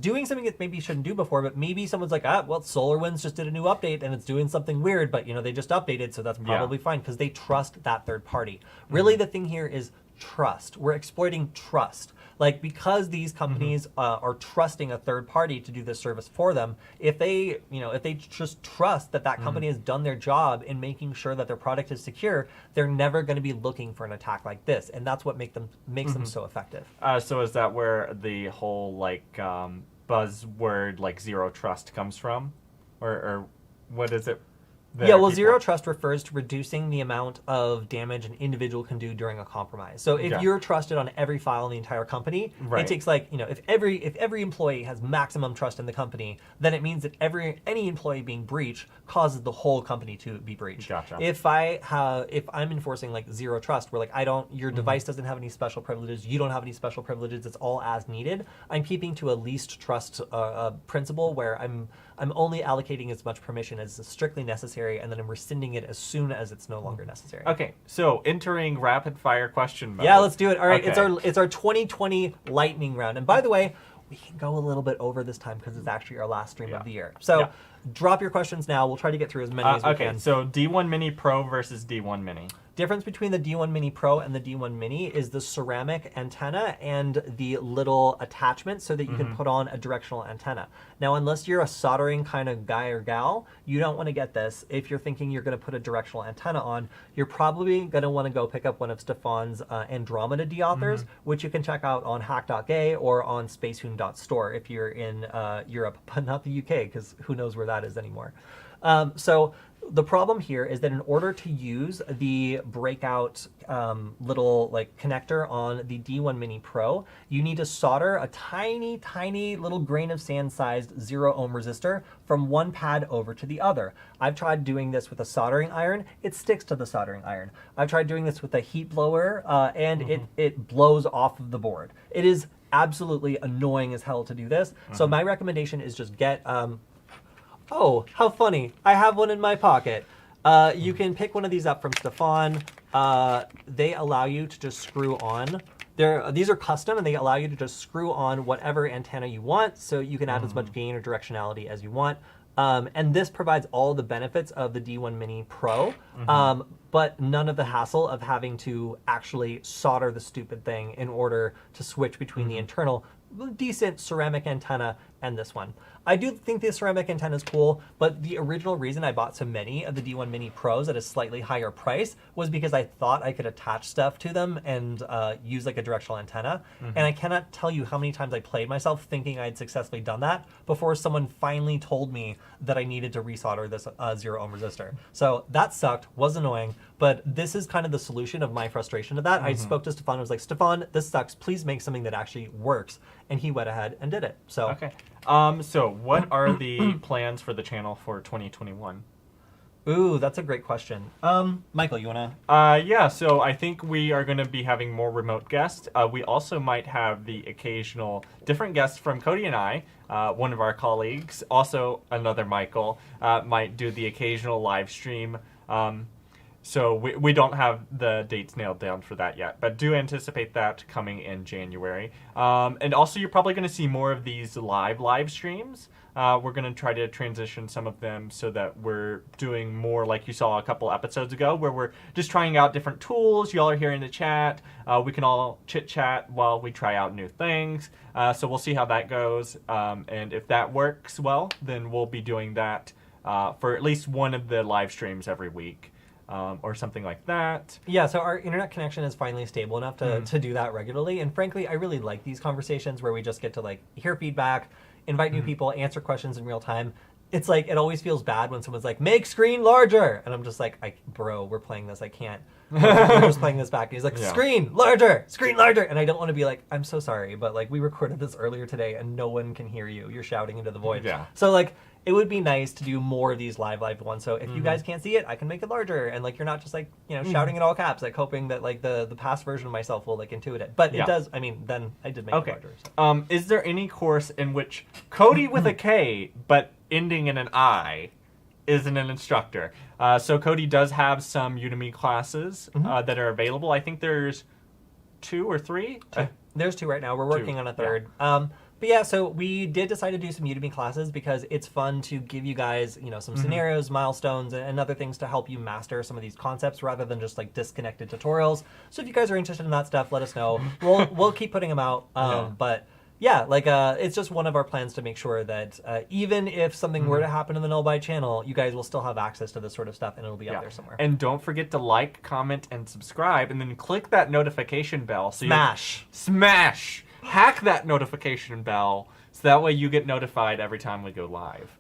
doing something that maybe you shouldn't do before, but maybe someone's like, well, SolarWinds just did a new update and it's doing something weird, but you know, they just updated, so that's probably fine because they trust that third party. Really, the thing here is trust. We're exploiting trust. Like, because these companies are trusting a third party to do this service for them, if they just trust that that company has done their job in making sure that their product is secure, they're never going to be looking for an attack like this, and that's what makes them so effective. So is that where the whole like buzzword like zero trust comes from, or what is it? Yeah, well, zero trust refers to reducing the amount of damage an individual can do during a compromise. So if you're trusted on every file in the entire company, it takes if every employee has maximum trust in the company, then it means that any employee being breached causes the whole company to be breached. Gotcha. If I'm enforcing like zero trust, where like your device doesn't have any special privileges, you don't have any special privileges, it's all as needed. I'm keeping to a least trust principle where I'm only allocating as much permission as is strictly necessary, and then I'm rescinding it as soon as it's no longer necessary. Okay, so entering rapid fire question mode. Yeah, let's do it. All right, okay. it's our 2020 lightning round. And by the way, we can go a little bit over this time because it's actually our last stream of the year. So drop your questions now. We'll try to get through as many as we can. Okay, so D1 Mini Pro versus D1 Mini. Difference between the D1 Mini Pro and the D1 Mini is the ceramic antenna and the little attachment so that you can put on a directional antenna. Now, unless you're a soldering kind of guy or gal, you don't want to get this. If you're thinking you're going to put a directional antenna on, you're probably going to want to go pick up one of Stefan's Andromeda deauthors, which you can check out on hack.gay or on spacehoon.store if you're in Europe, but not the UK, because who knows where that is anymore. So the problem here is that in order to use the breakout little like connector on the D1 Mini Pro, you need to solder a tiny, tiny little grain of sand sized 0 ohm resistor from one pad over to the other. I've tried doing this with a soldering iron. It sticks to the soldering iron. I've tried doing this with a heat blower and it blows off of the board. It is absolutely annoying as hell to do this. So my recommendation is just get oh, how funny. I have one in my pocket. You can pick one of these up from Stefan. They allow you to just screw on. These are custom, and they allow you to just screw on whatever antenna you want, so you can add as much gain or directionality as you want. And this provides all the benefits of the D1 Mini Pro, but none of the hassle of having to actually solder the stupid thing in order to switch between the internal decent ceramic antenna and this one. I do think the ceramic antenna is cool, but the original reason I bought so many of the D1 Mini Pros at a slightly higher price was because I thought I could attach stuff to them and use like a directional antenna. And I cannot tell you how many times I played myself thinking I had successfully done that before someone finally told me that I needed to resolder this 0 ohm resistor. So that sucked, was annoying, but this is kind of the solution of my frustration to that. I spoke to Stefan and was like, Stefan, this sucks. Please make something that actually works. And he went ahead and did it. So okay. So what are the plans for the channel for 2021? Ooh, that's a great question. Michael, you wanna? Yeah, so I think we are going to be having more remote guests. We also might have the occasional different guests from Kody and I. One of our colleagues, also another Michael, might do the occasional live stream. So we don't have the dates nailed down for that yet, but do anticipate that coming in January. And also, you're probably going to see more of these live streams. We're going to try to transition some of them so that we're doing more like you saw a couple episodes ago, where we're just trying out different tools. Y'all are here in the chat. We can all chit-chat while we try out new things. So we'll see how that goes. And if that works well, then we'll be doing that for at least one of the live streams every week. Or something like that. Yeah, so our internet connection is finally stable enough to do that regularly. And frankly, I really like these conversations where we just get to like hear feedback, invite new people, answer questions in real time. It's like, it always feels bad when someone's like, make screen larger. And I'm just like, bro, we're playing this. I can't. We're just playing this back. And he's like, screen larger. And I don't want to be like, I'm so sorry, but like we recorded this earlier today and no one can hear you. You're shouting into the void. Yeah. So like, it would be nice to do more of these live ones. So if you guys can't see it, I can make it larger. And like, you're not just like, shouting in all caps, like hoping that like the past version of myself will like intuit it. But it does, I mean, then I did make it larger. So. Is there any course in which Kody with a K, but ending in an I, isn't an instructor? So Kody does have some Udemy classes that are available. I think there's 2 or 3. There's 2 right now. We're working on a third. Yeah. But yeah, so we did decide to do some Udemy classes because it's fun to give you guys, some scenarios, milestones, and other things to help you master some of these concepts rather than just like disconnected tutorials. So if you guys are interested in that stuff, let us know. We'll keep putting them out. But yeah, like it's just one of our plans to make sure that even if something were to happen in the Nullby channel, you guys will still have access to this sort of stuff and it'll be out there somewhere. And don't forget to like, comment, and subscribe, and then click that notification bell. So Smash! Hack that notification bell So that way you get notified every time we go live.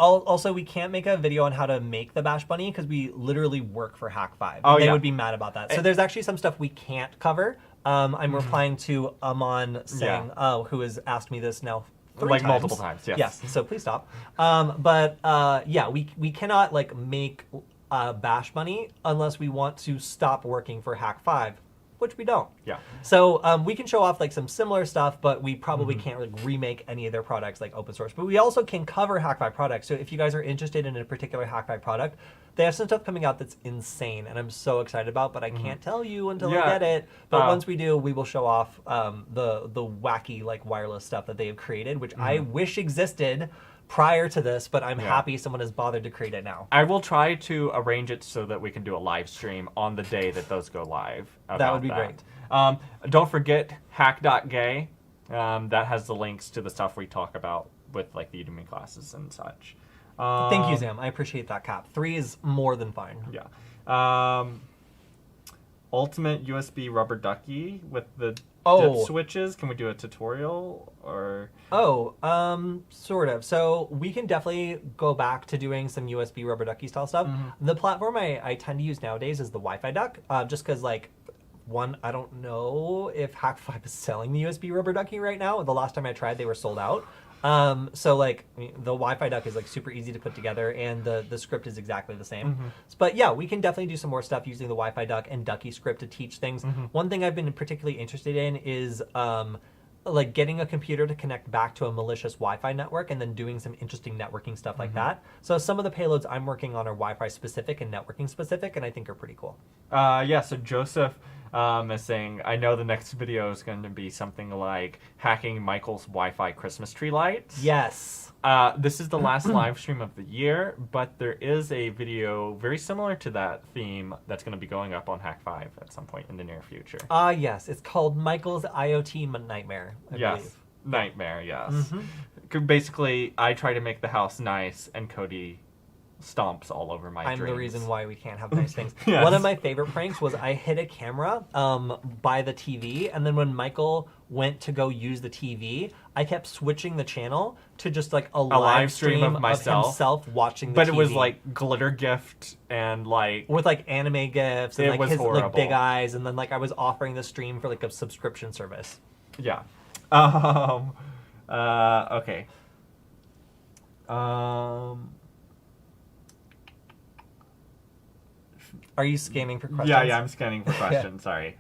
Also, we can't make a video on how to make the Bash Bunny because we literally work for Hack5. Oh, They yeah. would be mad about that. So there's actually some stuff we can't cover. I'm replying to Aman Singh, who has asked me this now 3 like times. multiple times, yes. Yes, so please stop. Yeah, we cannot like make Bash Bunny unless we want to stop working for Hack5, which we don't. Yeah. So we can show off like some similar stuff, but we probably can't like remake any of their products like open source. But we also can cover Hack5 products. So if you guys are interested in a particular Hack5 product, they have some stuff coming out that's insane, and I'm so excited about. But I can't tell you until I get it. But once we do, we will show off the wacky like wireless stuff that they have created, which I wish existed prior to this, but I'm happy someone has bothered to create it now. I will try to arrange it so that we can do a live stream on the day that those go live. That would be great. Don't forget hack.gay. That has the links to the stuff we talk about with like the Udemy classes and such. Thank you, Zam. I appreciate that, Cap. 3 is more than fine. Yeah. Ultimate USB rubber ducky with the dip switches. Can we do a tutorial or? Sort of. So we can definitely go back to doing some USB rubber ducky style stuff. The platform I tend to use nowadays is the Wi-Fi duck, just because like, one, I don't know if Hack5 is selling the USB rubber ducky right now. The last time I tried, they were sold out. So like the Wi-Fi duck is like super easy to put together, and the script is exactly the same. But yeah, we can definitely do some more stuff using the Wi-Fi duck and ducky script to teach things. One thing I've been particularly interested in is like getting a computer to connect back to a malicious Wi-Fi network and then doing some interesting networking stuff like that. So some of the payloads I'm working on are Wi-Fi specific and networking specific, and I think are pretty cool. Yeah, so Joseph is saying, I know the next video is going to be something like hacking Michael's Wi-Fi Christmas tree lights. Yes. This is the last live stream of the year, but there is a video very similar to that theme that's going to be going up on Hack5 at some point in the near future. Yes. It's called Michael's IoT Nightmare, I believe. Nightmare, yes. Basically, I try to make the house nice, and Kody stomps all over my dreams. I'm the reason why we can't have nice things. Yes. One of my favorite pranks was I hid a camera by the TV, and then when Michael went to go use the TV, I kept switching the channel to just like a live stream of himself watching the TV. But it was like glitter gift and like with like anime gifs and it like was his horrible. like big eyes, and then like I was offering the stream for like a subscription service. Yeah. Okay. Are you scanning for questions? Yeah, I'm scanning for questions. Sorry.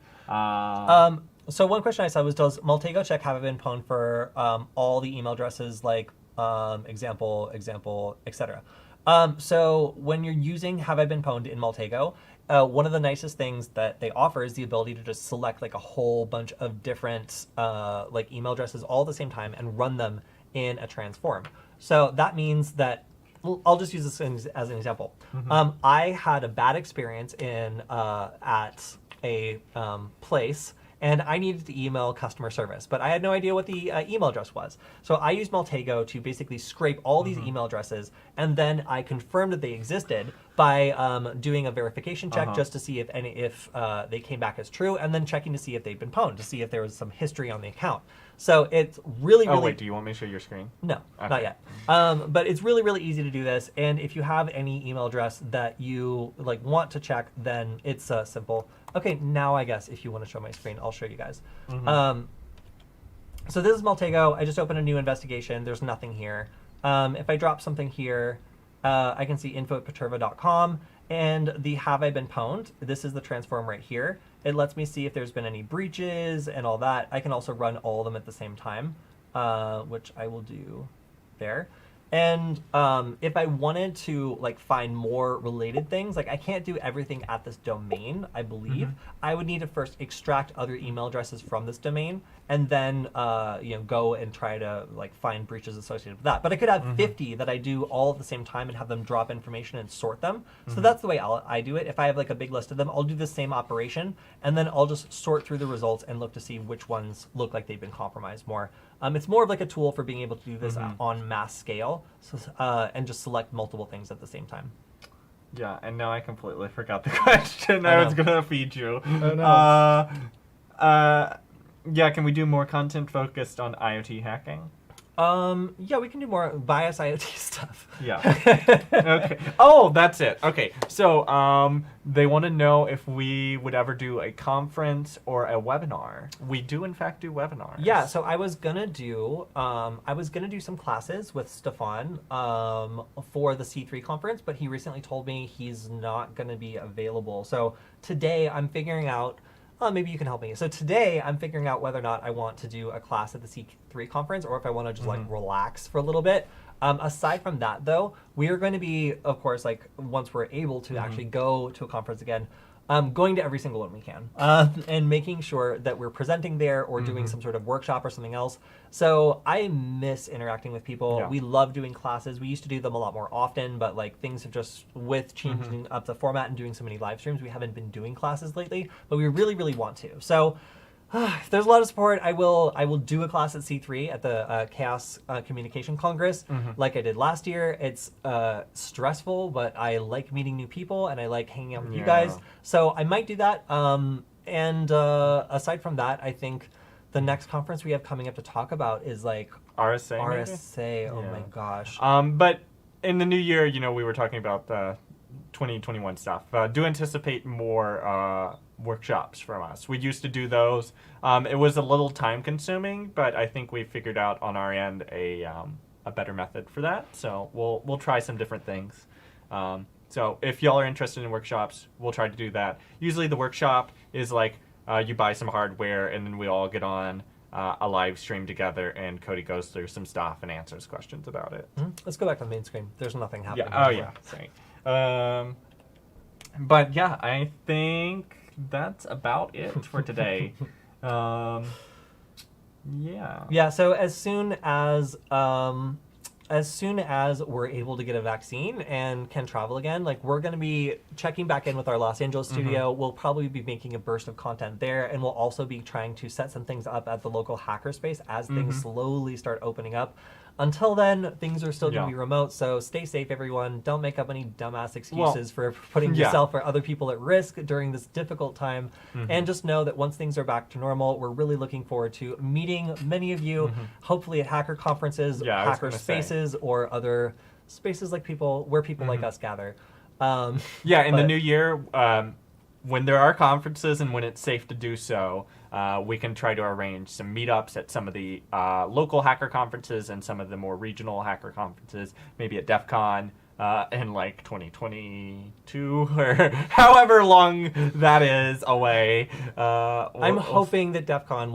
So one question I saw was, does Maltego check HaveIBeenPwned for all the email addresses like example, etc.? So when you're using HaveIBeenPwned in Maltego, one of the nicest things that they offer is the ability to just select like a whole bunch of different like email addresses all at the same time and run them in a transform. So that means that, well, I'll just use this as an example. I had a bad experience at a place, and I needed to email customer service, but I had no idea what the email address was. So I used Maltego to basically scrape all these email addresses, and then I confirmed that they existed by doing a verification check just to see if they came back as true, and then checking to see if they'd been pwned, to see if there was some history on the account. So it's really, really... Oh, wait, do you want me to show your screen? No, Okay. not yet. But it's really, really easy to do this. And if you have any email address that you like want to check, then it's simple. Okay, now I guess if you want to show my screen, I'll show you guys. So this is Maltego. I just opened a new investigation. There's nothing here. If I drop something here, I can see info@perturva.com. And the HaveIBeenPwned, this is the transform right here. It lets me see if there's been any breaches and all that. I can also run all of them at the same time, which I will do there. And if I wanted to like find more related things, like I can't do everything at this domain, I believe. I would need to first extract other email addresses from this domain, and then go and try to like find breaches associated with that. But I could have 50 that I do all at the same time and have them drop information and sort them. So that's the way I do it. If I have like a big list of them, I'll do the same operation, and then I'll just sort through the results and look to see which ones look like they've been compromised more. It's more of like a tool for being able to do this on mass scale, so, and just select multiple things at the same time. Yeah, and now I completely forgot the question I was going to feed you. Oh, no. Yeah, can we do more content focused on IoT hacking? Yeah, we can do more bias IoT stuff. Yeah. Okay. Oh, that's it. Okay. So, they want to know if we would ever do a conference or a webinar. We do, in fact, do webinars. Yeah. So I was gonna do some classes with Stefan for the C3 conference, but he recently told me he's not gonna be available. So today I'm figuring out. Maybe you can help me. So today I'm figuring out whether or not I want to do a class at the C3 conference or if I want to just like relax for a little bit. Aside from that, though, we are going to be, of course, like once we're able to actually go to a conference again, going to every single one we can and making sure that we're presenting there or doing some sort of workshop or something else. So I miss interacting with people. Yeah. We love doing classes. We used to do them a lot more often, but like things have just, with changing up the format and doing so many live streams, we haven't been doing classes lately, but we really, really want to. So if there's a lot of support, I will do a class at C3 at the Chaos Communication Congress like I did last year. It's stressful, but I like meeting new people and I like hanging out with you guys. So I might do that. And aside from that, I think the next conference we have coming up to talk about is like RSA. RSA. Oh my gosh. But in the new year, you know, we were talking about the 2021 stuff. Do anticipate more workshops from us. We used to do those. It was a little time consuming, but I think we figured out on our end a better method for that. So we'll try some different things. So if y'all are interested in workshops, we'll try to do that. Usually the workshop is like you buy some hardware and then we all get on a live stream together and Kody goes through some stuff and answers questions about it. Let's go back to the main screen. There's nothing happening. Yeah. Oh yeah. Sorry. But yeah, I think that's about it for today. Yeah. Yeah. So as soon as we're able to get a vaccine and can travel again, like we're going to be checking back in with our Los Angeles studio. We'll probably be making a burst of content there, and we'll also be trying to set some things up at the local hackerspace as things slowly start opening up. Until then, things are still going to be remote, so stay safe, everyone. Don't make up any dumbass excuses for putting yourself or other people at risk during this difficult time. And just know that once things are back to normal, we're really looking forward to meeting many of you, hopefully at hacker conferences, hacker spaces, or other spaces like where people like us gather. In the new year, when there are conferences and when it's safe to do so, we can try to arrange some meetups at some of the local hacker conferences and some of the more regional hacker conferences, maybe at DEF CON in like 2022 or however long that is away. I'm hoping that DEF CON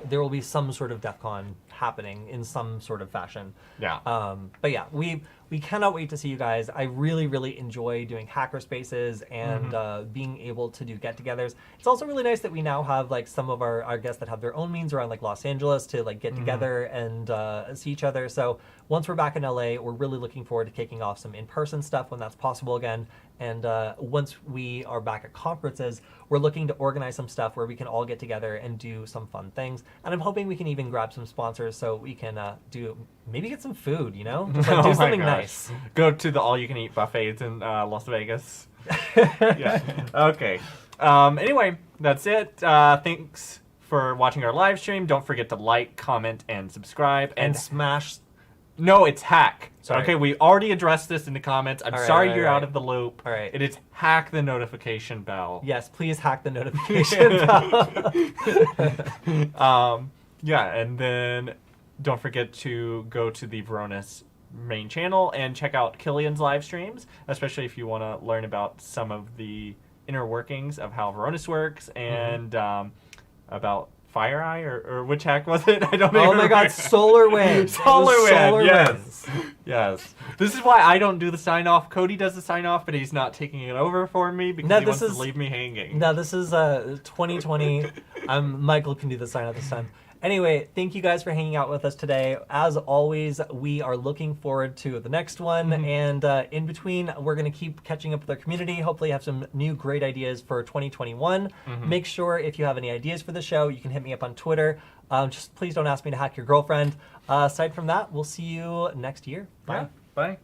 there will be some sort of DEF CON happening in some sort of fashion. But yeah, we cannot wait to see you guys. I really, really enjoy doing hacker spaces and being able to do get-togethers. It's also really nice that we now have like some of our guests that have their own means around like Los Angeles to like get together and see each other. So once we're back in LA, we're really looking forward to kicking off some in-person stuff when that's possible again. And once we are back at conferences, we're looking to organize some stuff where we can all get together and do some fun things. And I'm hoping we can even grab some sponsors so we can maybe get some food, you know? Just like do something nice. Go to the all-you-can-eat buffets in Las Vegas. Okay. Anyway, that's it. Thanks for watching our live stream. Don't forget to like, comment, and subscribe. And smash... No, it's hack. Sorry. Okay, we already addressed this in the comments. I'm sorry you're out of the loop. All right. It is hack the notification bell. Yes, please hack the notification bell. And then don't forget to go to the Varonis main channel and check out Killian's live streams, especially if you want to learn about some of the inner workings of how Varonis works and about FireEye or which hack was it? I don't know. Oh my God, Solarwinds. Solarwinds. Yes. This is why I don't do the sign off. Kody does the sign off, but he's not taking it over for me because he wants to leave me hanging. No, this is 2020. Michael can do the sign off this time. Anyway, thank you guys for hanging out with us today. As always, we are looking forward to the next one. And in between, we're going to keep catching up with our community. Hopefully have some new great ideas for 2021. Make sure if you have any ideas for the show, you can hit me up on Twitter. Just please don't ask me to hack your girlfriend. Aside from that, we'll see you next year. Bye. Bye.